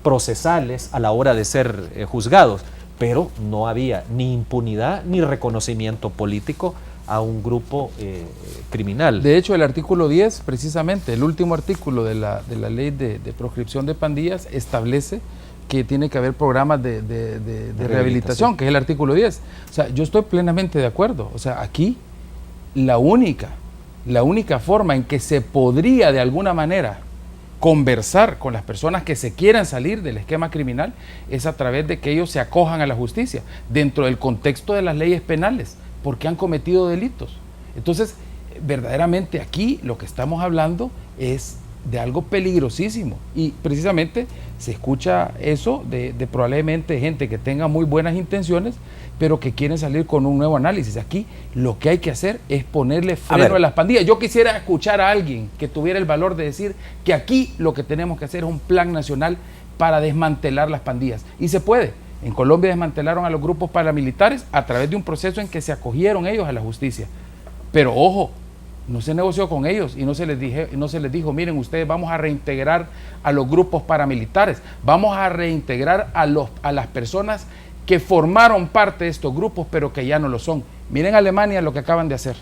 procesales a la hora de ser juzgados, pero no había ni impunidad ni reconocimiento político a un grupo criminal. De hecho, el artículo 10, precisamente, el último artículo de la ley de proscripción de pandillas, establece que tiene que haber programas de rehabilitación, que es el artículo 10. O sea, yo estoy plenamente de acuerdo. O sea, aquí la única forma en que se podría de alguna manera conversar con las personas que se quieran salir del esquema criminal es a través de que ellos se acojan a la justicia dentro del contexto de las leyes penales, porque han cometido delitos. Entonces, verdaderamente aquí lo que estamos hablando es de algo peligrosísimo, y precisamente se escucha eso de probablemente gente que tenga muy buenas intenciones, pero que quieren salir con un nuevo análisis. Aquí lo que hay que hacer es ponerle freno a las pandillas. Yo quisiera escuchar a alguien que tuviera el valor de decir que aquí lo que tenemos que hacer es un plan nacional para desmantelar las pandillas, y se puede. En Colombia desmantelaron a los grupos paramilitares a través de un proceso en que se acogieron ellos a la justicia. Pero ojo, no se negoció con ellos y no se les dijo, miren, ustedes, vamos a reintegrar a los grupos paramilitares, vamos a reintegrar a las personas que formaron parte de estos grupos pero que ya no lo son. Miren Alemania lo que acaban de hacer.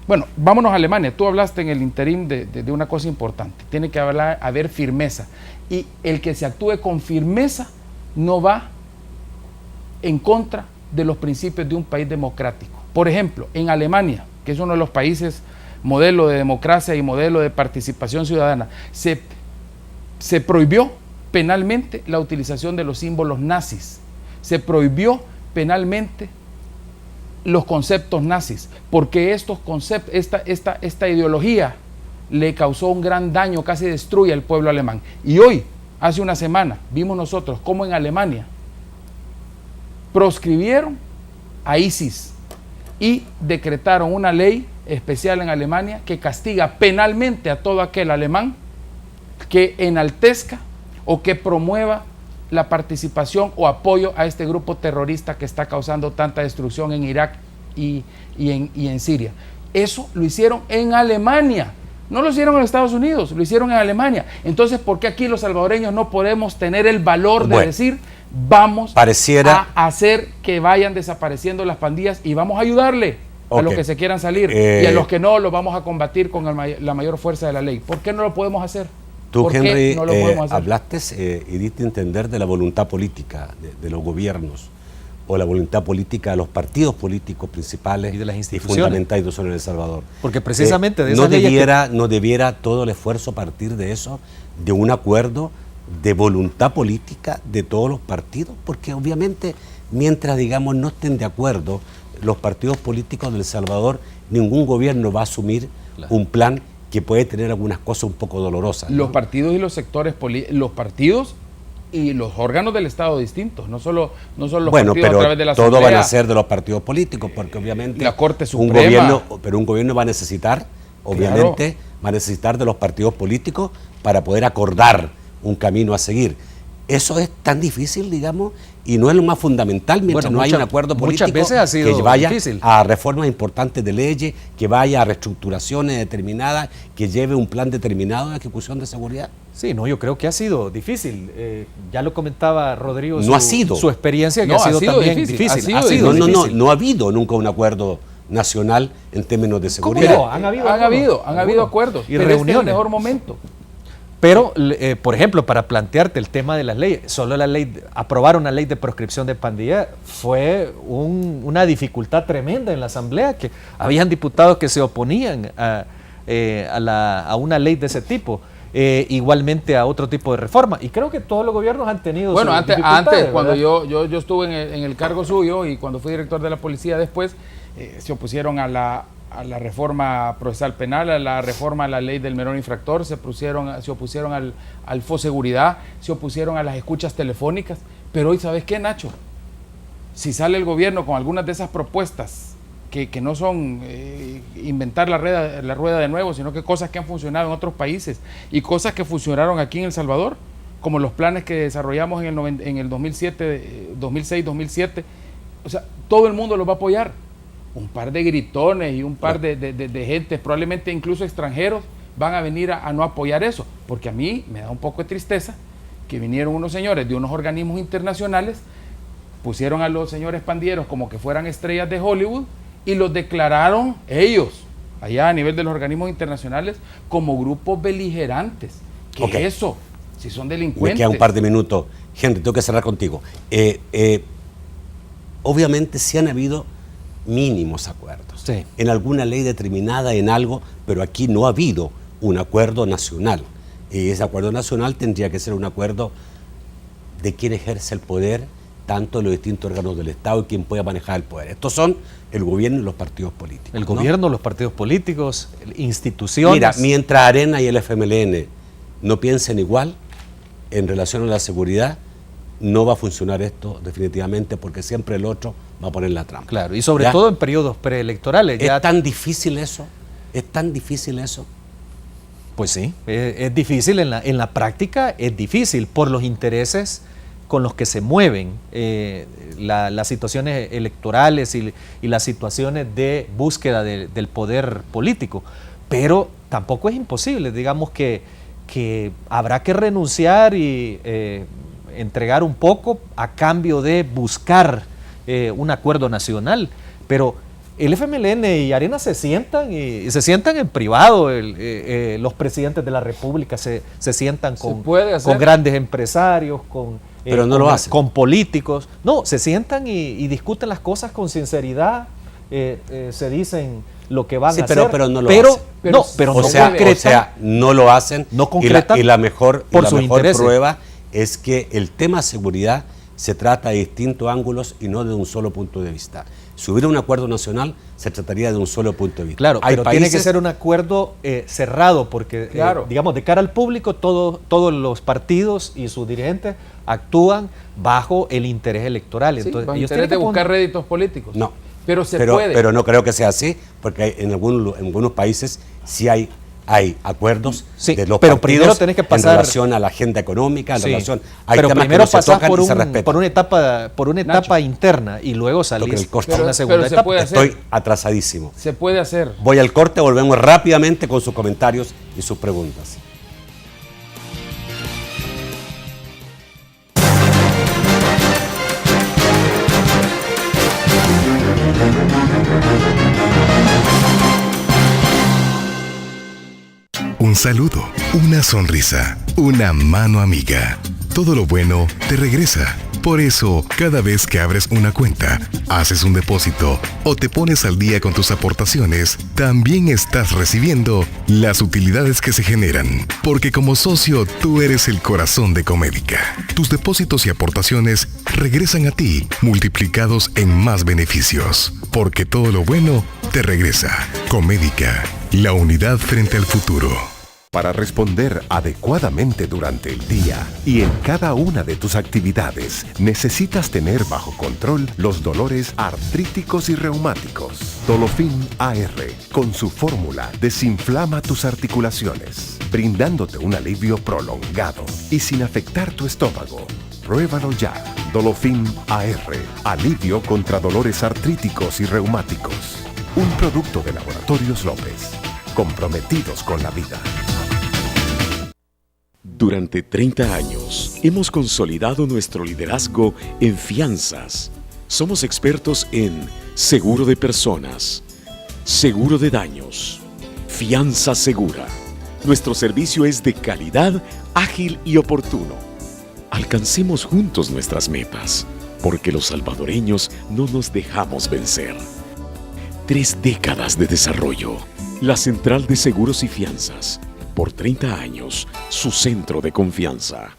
Bueno, vámonos a Alemania. Tú hablaste en el interín de una cosa importante. Tiene que haber firmeza, y el que se actúe con firmeza no va en contra de los principios de un país democrático. Por ejemplo, en Alemania, que es uno de los países modelo de democracia y modelo de participación ciudadana, se prohibió penalmente la utilización de los símbolos nazis, se prohibió penalmente los conceptos nazis, porque estos conceptos, esta ideología le causó un gran daño, casi destruye al pueblo alemán. Y hoy, hace una semana, vimos nosotros cómo en Alemania proscribieron a ISIS y decretaron una ley especial en Alemania que castiga penalmente a todo aquel alemán que enaltezca o que promueva la participación o apoyo a este grupo terrorista que está causando tanta destrucción en Irak y en Siria. Eso lo hicieron en Alemania, no lo hicieron en Estados Unidos, lo hicieron en Alemania. Entonces, ¿por qué aquí los salvadoreños no podemos tener el valor de decir, vamos a hacer que vayan desapareciendo las pandillas y vamos a ayudarle a los que se quieran salir, y a los que no, los vamos a combatir con la mayor fuerza de la ley? ¿Por qué no lo podemos hacer? Tú, Henry, hablaste y diste a entender de la voluntad política de los gobiernos, o la voluntad política de los partidos políticos principales y de las instituciones fundamentales en El Salvador. Porque precisamente de no debiera todo el esfuerzo a partir de eso, de un acuerdo de voluntad política de todos los partidos, porque obviamente mientras, digamos, no estén de acuerdo los partidos políticos de El Salvador, ningún gobierno va a asumir un plan que puede tener algunas cosas un poco dolorosas, ¿no? Los partidos y los sectores los partidos y los órganos del Estado distintos, no solo los partidos a través de la Asamblea. Todo van a ser de los partidos políticos, porque obviamente la Corte Suprema, un gobierno va a necesitar, obviamente, va a necesitar de los partidos políticos para poder acordar un camino a seguir. Eso es tan difícil, digamos, y no es lo más fundamental mientras no hay un acuerdo político que vaya a reformas importantes de leyes, que vaya a reestructuraciones determinadas, que lleve un plan determinado de ejecución de seguridad. Sí, no, yo creo que ha sido difícil. Ya lo comentaba Rodrigo, no ha sido su experiencia, que ha sido también difícil. No ha habido nunca un acuerdo nacional en términos de seguridad. ¿Cómo? Han habido acuerdos y reuniones. Este es el mejor momento. Pero, por ejemplo, para plantearte el tema de las leyes, aprobar una ley de proscripción de pandilla fue una dificultad tremenda en la Asamblea, que habían diputados que se oponían a una ley de ese tipo, igualmente a otro tipo de reforma, y creo que todos los gobiernos han tenido antes cuando yo estuve en el cargo suyo, y cuando fui director de la policía después, se opusieron a la reforma procesal penal, a la reforma a la ley del menor infractor, se opusieron al FOSeguridad, se opusieron a las escuchas telefónicas. Pero hoy, ¿sabes qué, Nacho? Si sale el gobierno con algunas de esas propuestas que no son inventar la rueda de nuevo, sino que cosas que han funcionado en otros países y cosas que funcionaron aquí en El Salvador, como los planes que desarrollamos en el 2006-2007. O sea, todo el mundo los va a apoyar. Un par de gritones y un par de gentes, probablemente incluso extranjeros, van a venir a no apoyar eso, porque a mí me da un poco de tristeza que vinieron unos señores de unos organismos internacionales, pusieron a los señores pandilleros como que fueran estrellas de Hollywood y los declararon ellos, allá a nivel de los organismos internacionales, como grupos beligerantes. ¿Qué es eso? Si son delincuentes. Me queda un par de minutos. Henry, tengo que cerrar contigo. Obviamente sí han habido mínimos acuerdos. Sí. En alguna ley determinada, en algo, pero aquí no ha habido un acuerdo nacional. Y ese acuerdo nacional tendría que ser un acuerdo de quién ejerce el poder, tanto en los distintos órganos del Estado y quién pueda manejar el poder. Estos son el gobierno y los partidos políticos. El gobierno, los partidos políticos, instituciones. Mira, mientras Arena y el FMLN no piensen igual en relación a la seguridad, no va a funcionar esto definitivamente, porque siempre el otro va a poner la trampa. Claro, y sobre todo en periodos preelectorales. ¿Es tan difícil eso? ¿Es tan difícil eso? Pues sí, es difícil, en la práctica es difícil por los intereses con los que se mueven las situaciones electorales y las situaciones de búsqueda del poder político. Pero tampoco es imposible, digamos que habrá que renunciar y entregar un poco a cambio de buscar un acuerdo nacional. Pero el FMLN y Arena se sientan en privado, los presidentes de la República se sientan con grandes empresarios, pero no lo hacen. Con políticos. No, se sientan y discuten las cosas con sinceridad, se dicen lo que van a hacer. Pero no lo hacen. O sea, no lo hacen. No concretan. Y la mejor prueba es que el tema seguridad se trata de distintos ángulos y no de un solo punto de vista. Si hubiera un acuerdo nacional, se trataría de un solo punto de vista. Claro, pero tiene que ser un acuerdo cerrado, porque, digamos, de cara al público, todos los partidos y sus dirigentes actúan bajo el interés electoral. Entonces, bajo ellos interés de buscar réditos políticos. No. Pero se puede. Pero no creo que sea así, porque en algunos países sí hay acuerdos de los partidos tenés que pasar, en relación a la agenda económica, en relación a pero primero pasás por una etapa interna y luego salís por una segunda etapa. Estoy atrasadísimo. Se puede hacer. Voy al corte, volvemos rápidamente con sus comentarios y sus preguntas. Un saludo, una sonrisa, una mano amiga. Todo lo bueno te regresa. Por eso, cada vez que abres una cuenta, haces un depósito o te pones al día con tus aportaciones, también estás recibiendo las utilidades que se generan. Porque como socio, tú eres el corazón de Comédica. Tus depósitos y aportaciones regresan a ti, multiplicados en más beneficios. Porque todo lo bueno te regresa. Comédica, la unidad frente al futuro. Para responder adecuadamente durante el día y en cada una de tus actividades, necesitas tener bajo control los dolores artríticos y reumáticos. Dolofin AR, con su fórmula, desinflama tus articulaciones, brindándote un alivio prolongado y sin afectar tu estómago. Pruébalo ya. Dolofin AR, alivio contra dolores artríticos y reumáticos. Un producto de Laboratorios López, comprometidos con la vida. Durante 30 años hemos consolidado nuestro liderazgo en fianzas. Somos expertos en seguro de personas, seguro de daños, fianza segura. Nuestro servicio es de calidad, ágil y oportuno. Alcancemos juntos nuestras metas, porque los salvadoreños no nos dejamos vencer. 3 décadas de desarrollo. La Central de Seguros y Fianzas. Por 30 años, su centro de confianza.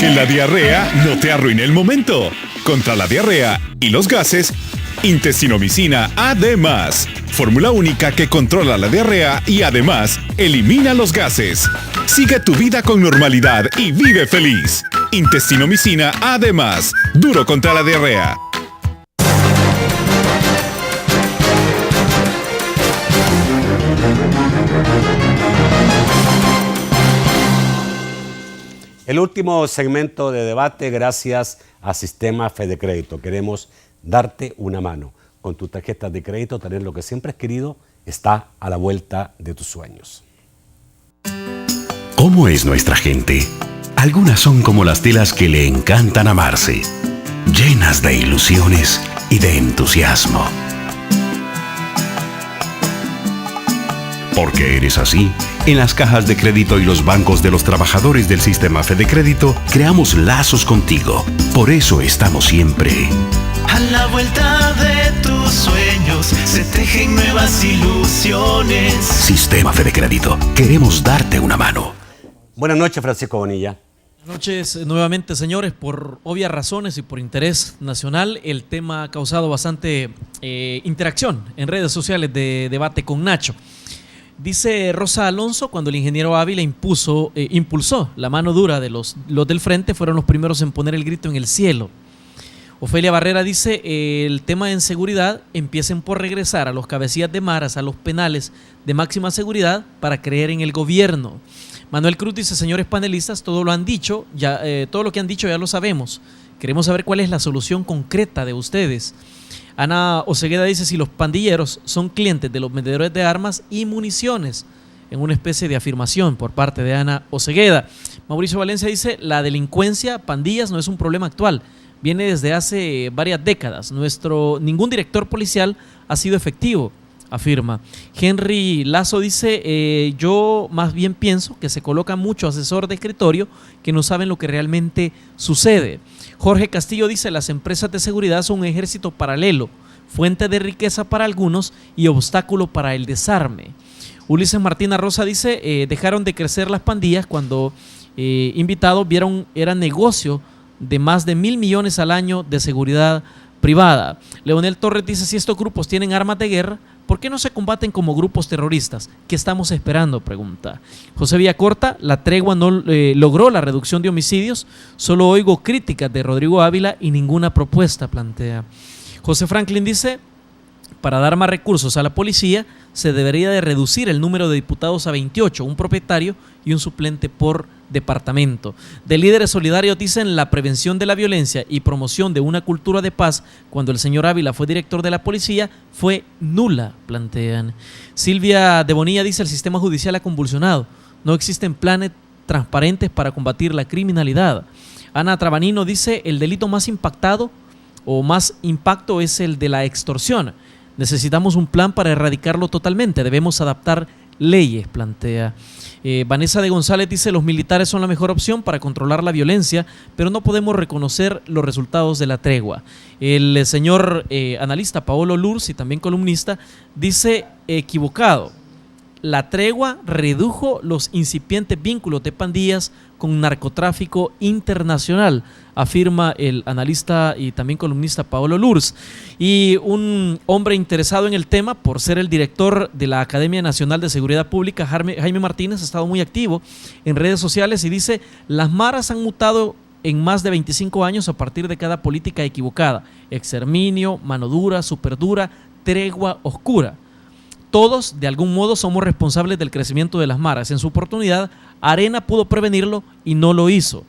Que la diarrea no te arruine el momento. Contra la diarrea y los gases, Intestinomicina AD+, fórmula única que controla la diarrea y además elimina los gases. Sigue tu vida con normalidad y vive feliz. Intestinomicina AD+, duro contra la diarrea. El último segmento de debate, gracias a Sistema Fedecrédito. Queremos darte una mano. Con tu tarjeta de crédito, tener lo que siempre has querido está a la vuelta de tus sueños. ¿Cómo es nuestra gente? Algunas son como las telas que le encantan amarse, llenas de ilusiones y de entusiasmo. Porque eres así, en las cajas de crédito y los bancos de los trabajadores del Sistema Fedecrédito creamos lazos contigo. Por eso estamos siempre a la vuelta de tus sueños, se tejen nuevas ilusiones. Sistema Fedecrédito, queremos darte una mano. Buenas noches, Francisco Bonilla. Buenas noches nuevamente, señores. Por obvias razones y por interés nacional, el tema ha causado bastante interacción en redes sociales de debate con Nacho. Dice Rosa Alonso, cuando el ingeniero Ávila impulsó la mano dura de los del frente, fueron los primeros en poner el grito en el cielo. Ofelia Barrera dice, el tema de inseguridad, empiecen por regresar a los cabecillas de maras, a los penales de máxima seguridad para creer en el gobierno. Manuel Cruz dice, señores panelistas, todo lo que han dicho ya lo sabemos. Queremos saber cuál es la solución concreta de ustedes. Ana Osegueda dice, si los pandilleros son clientes de los vendedores de armas y municiones, en una especie de afirmación por parte de Ana Osegueda. Mauricio Valencia dice, la delincuencia, pandillas, no es un problema actual, viene desde hace varias décadas. Ningún director policial ha sido efectivo, afirma. Henry Lazo dice, yo más bien pienso que se coloca mucho asesor de escritorio que no saben lo que realmente sucede. Jorge Castillo dice, las empresas de seguridad son un ejército paralelo, fuente de riqueza para algunos y obstáculo para el desarme. Ulises Martina Rosa dice, dejaron de crecer las pandillas cuando invitados vieron era negocio de más de 1.000 millones al año de seguridad privada. Leonel Torres dice, si estos grupos tienen armas de guerra, ¿por qué no se combaten como grupos terroristas? ¿Qué estamos esperando?, pregunta. José Villacorta, la tregua no logró la reducción de homicidios, solo oigo críticas de Rodrigo Ávila y ninguna propuesta, plantea. José Franklin dice, para dar más recursos a la policía, se debería de reducir el número de diputados a 28, un propietario y un suplente por departamento. De Líderes Solidarios dicen, la prevención de la violencia y promoción de una cultura de paz cuando el señor Ávila fue director de la policía fue nula, plantean. Silvia de Bonilla dice, el sistema judicial ha convulsionado, no existen planes transparentes para combatir la criminalidad. Ana Trabanino dice, el delito más impactado o más impacto es el de la extorsión. Necesitamos un plan para erradicarlo totalmente, debemos adaptar leyes, plantea. Vanessa de González dice, los militares son la mejor opción para controlar la violencia, pero no podemos reconocer los resultados de la tregua. El señor analista Paolo Lurs, y también columnista, dice, equivocado. La tregua redujo los incipientes vínculos de pandillas con narcotráfico internacional, afirma el analista y también columnista Paolo Lurs. Y un hombre interesado en el tema, por ser el director de la Academia Nacional de Seguridad Pública, Jaime Martínez, ha estado muy activo en redes sociales y dice, las maras han mutado en más de 25 años a partir de cada política equivocada, exterminio, mano dura, superdura, tregua oscura. Todos, de algún modo, somos responsables del crecimiento de las maras. En su oportunidad, Arena pudo prevenirlo y no lo hizo.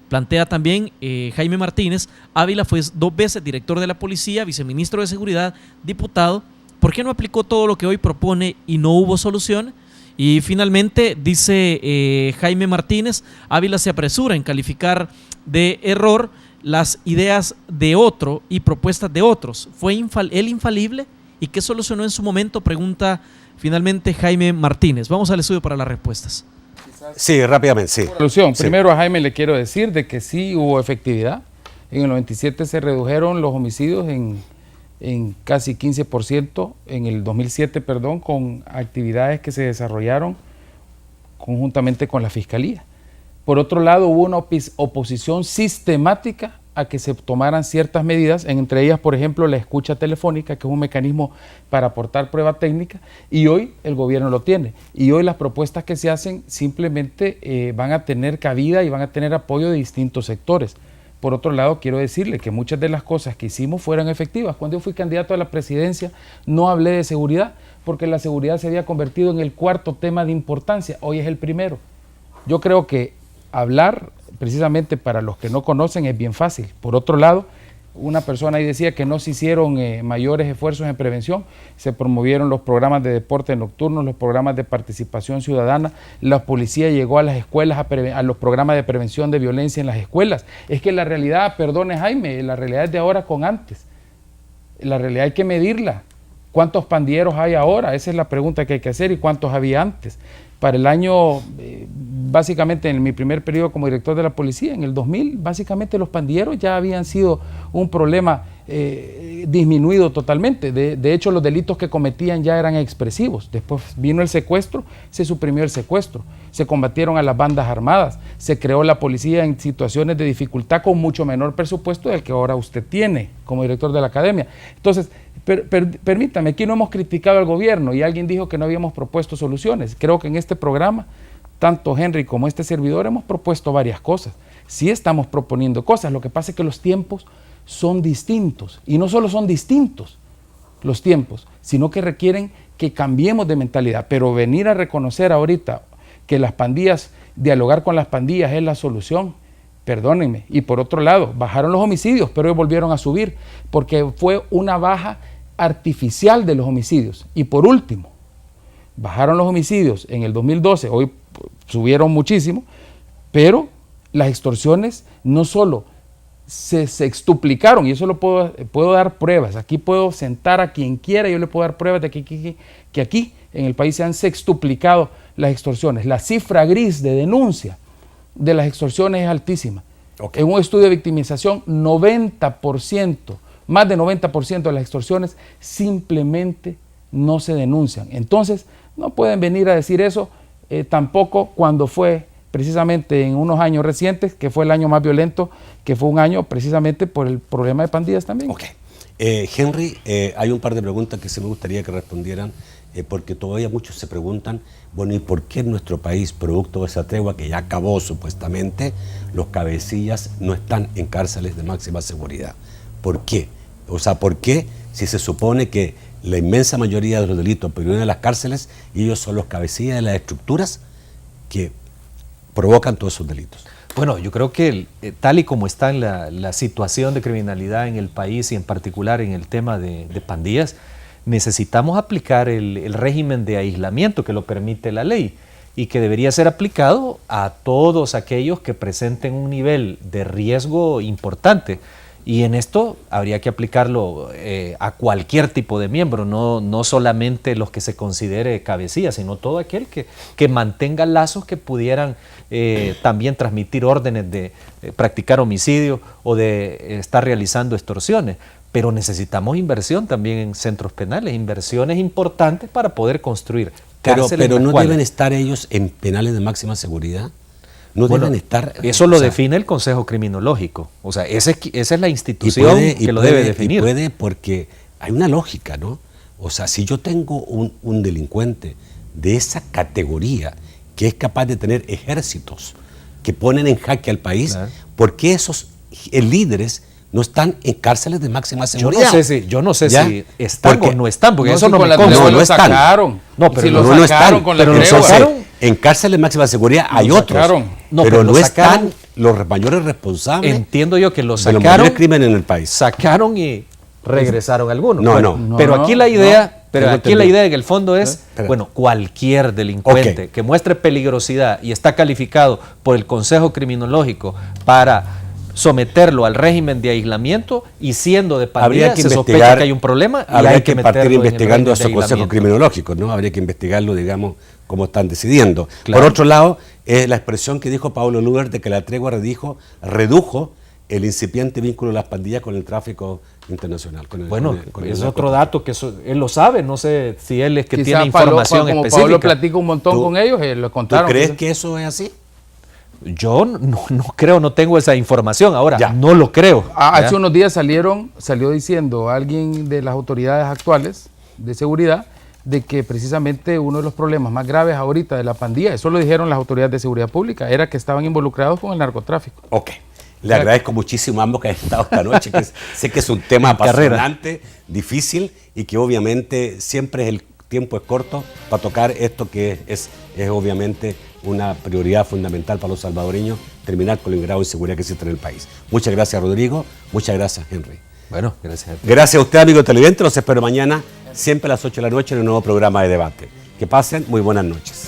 Plantea también Jaime Martínez, Ávila fue 2 veces director de la policía, viceministro de seguridad, diputado. ¿Por qué no aplicó todo lo que hoy propone y no hubo solución? Y finalmente, dice Jaime Martínez, Ávila se apresura en calificar de error las ideas de otro y propuestas de otros. ¿Fue él infalible? ¿Y qué solucionó en su momento?, pregunta finalmente Jaime Martínez. Vamos al estudio para las respuestas. Sí, rápidamente, sí. Solución. Primero a Jaime le quiero decir de que sí hubo efectividad. En el 97 se redujeron los homicidios en casi 15%, en el 2007, con actividades que se desarrollaron conjuntamente con la Fiscalía. Por otro lado, hubo una oposición sistemática a que se tomaran ciertas medidas, entre ellas, por ejemplo, la escucha telefónica, que es un mecanismo para aportar prueba técnica, y hoy el gobierno lo tiene. Y hoy las propuestas que se hacen simplemente van a tener cabida y van a tener apoyo de distintos sectores. Por otro lado, quiero decirle que muchas de las cosas que hicimos fueron efectivas. Cuando yo fui candidato a la presidencia, no hablé de seguridad, porque la seguridad se había convertido en el cuarto tema de importancia. Hoy es el primero. Yo creo que hablar, precisamente para los que no conocen, es bien fácil. Por otro lado, una persona ahí decía que no se hicieron mayores esfuerzos en prevención, se promovieron los programas de deporte nocturno, los programas de participación ciudadana, la policía llegó a las escuelas a los programas de prevención de violencia en las escuelas. Es que la realidad, perdone Jaime, la realidad es de ahora con antes. La realidad hay que medirla. ¿Cuántos pandilleros hay ahora? Esa es la pregunta que hay que hacer, y cuántos había antes. Para el año, básicamente en mi primer periodo como director de la policía, en el 2000, básicamente los pandilleros ya habían sido un problema disminuido totalmente. De hecho, los delitos que cometían ya eran expresivos. Después vino el secuestro, se suprimió el secuestro, se combatieron a las bandas armadas, se creó la policía en situaciones de dificultad con mucho menor presupuesto del que ahora usted tiene como director de la academia. Entonces, permítame, aquí no hemos criticado al gobierno y alguien dijo que no habíamos propuesto soluciones. Creo que en este programa, tanto Henry como este servidor hemos propuesto varias cosas. Sí estamos proponiendo cosas, lo que pasa es que los tiempos son distintos, y no solo son distintos los tiempos, sino que requieren que cambiemos de mentalidad. Pero venir a reconocer ahorita que las pandillas, dialogar con las pandillas es la solución, perdónenme. Y por otro lado, bajaron los homicidios, pero hoy volvieron a subir, porque fue una baja artificial de los homicidios. Y por último, bajaron los homicidios en el 2012, hoy subieron muchísimo, pero las extorsiones no solo se sextuplicaron, y eso lo puedo dar pruebas. Aquí puedo sentar a quien quiera, yo le puedo dar pruebas de que aquí en el país se han sextuplicado las extorsiones. La cifra gris de denuncia de las extorsiones es altísima. Okay. En un estudio de victimización, 90%, más de 90% de las extorsiones simplemente no se denuncian. Entonces, no pueden venir a decir eso tampoco cuando fue precisamente en unos años recientes, que fue el año más violento, que fue un año precisamente por el problema de pandillas también. Ok. Henry, hay un par de preguntas que sí me gustaría que respondieran, porque todavía muchos se preguntan, bueno, ¿y por qué en nuestro país, producto de esa tregua que ya acabó supuestamente, los cabecillas no están en cárceles de máxima seguridad? ¿Por qué? O sea, ¿por qué si se supone que la inmensa mayoría de los delitos provienen de las cárceles y ellos son los cabecillas de las estructuras que provocan todos esos delitos? Bueno, yo creo que tal y como está en la situación de criminalidad en el país y en particular en el tema de pandillas, necesitamos aplicar el régimen de aislamiento que lo permite la ley y que debería ser aplicado a todos aquellos que presenten un nivel de riesgo importante. Y en esto habría que aplicarlo a cualquier tipo de miembro, no solamente los que se considere cabecilla, sino todo aquel que mantenga lazos que pudieran también transmitir órdenes de practicar homicidio o de estar realizando extorsiones. Pero necesitamos inversión también en centros penales, inversiones importantes para poder construir cárceles. Pero no deben estar ellos en penales de máxima seguridad. No deben estar. Eso lo define el Consejo Criminológico. O sea, esa es la institución que lo debe definir. Y puede, porque hay una lógica, ¿no? O sea, si yo tengo un delincuente de esa categoría que es capaz de tener ejércitos que ponen en jaque al país, claro, ¿por qué esos líderes no están en cárceles de máxima seguridad? Yo no sé si están o no están, porque eso no me consta. No están. No, pero si no están. Pero en cárceles de máxima seguridad hay otros, pero no están los mayores responsables. Entiendo yo que los sacaron, de los mayores crímenes en el país. Sacaron y regresaron algunos. No. Pero aquí la idea, en el fondo es, bueno, cualquier delincuente que muestre peligrosidad y está calificado por el Consejo Criminológico para someterlo al régimen de aislamiento, y siendo de pandilla se sospecha que hay un problema, y habría que partir investigando a esos consejos criminológicos, ¿no? Habría que investigarlo, digamos, cómo están decidiendo. Claro. Por otro lado, la expresión que dijo Pablo Luder de que la tregua redujo el incipiente vínculo de las pandillas con el tráfico internacional. Es otro dato que él lo sabe, no sé si él es que tiene información específica. Pablo platica un montón con ellos, lo contaron. ¿Tú crees que eso es así? Yo no creo, no tengo esa información. Ahora, no lo creo. Hace unos días salió diciendo alguien de las autoridades actuales de seguridad de que precisamente uno de los problemas más graves ahorita de la pandilla, eso lo dijeron las autoridades de seguridad pública, era que estaban involucrados con el narcotráfico. Ok. Le agradezco muchísimo a ambos que han estado esta noche, que sé que es un tema apasionante, difícil y que obviamente siempre el tiempo es corto para tocar esto que es obviamente una prioridad fundamental para los salvadoreños, terminar con el grado de inseguridad que existe en el país. Muchas gracias, Rodrigo. Muchas gracias, Henry. Bueno, gracias a ti. Gracias a usted, amigo televidente. Los espero mañana, siempre a las 8 de la noche, en un nuevo programa de debate. Que pasen muy buenas noches.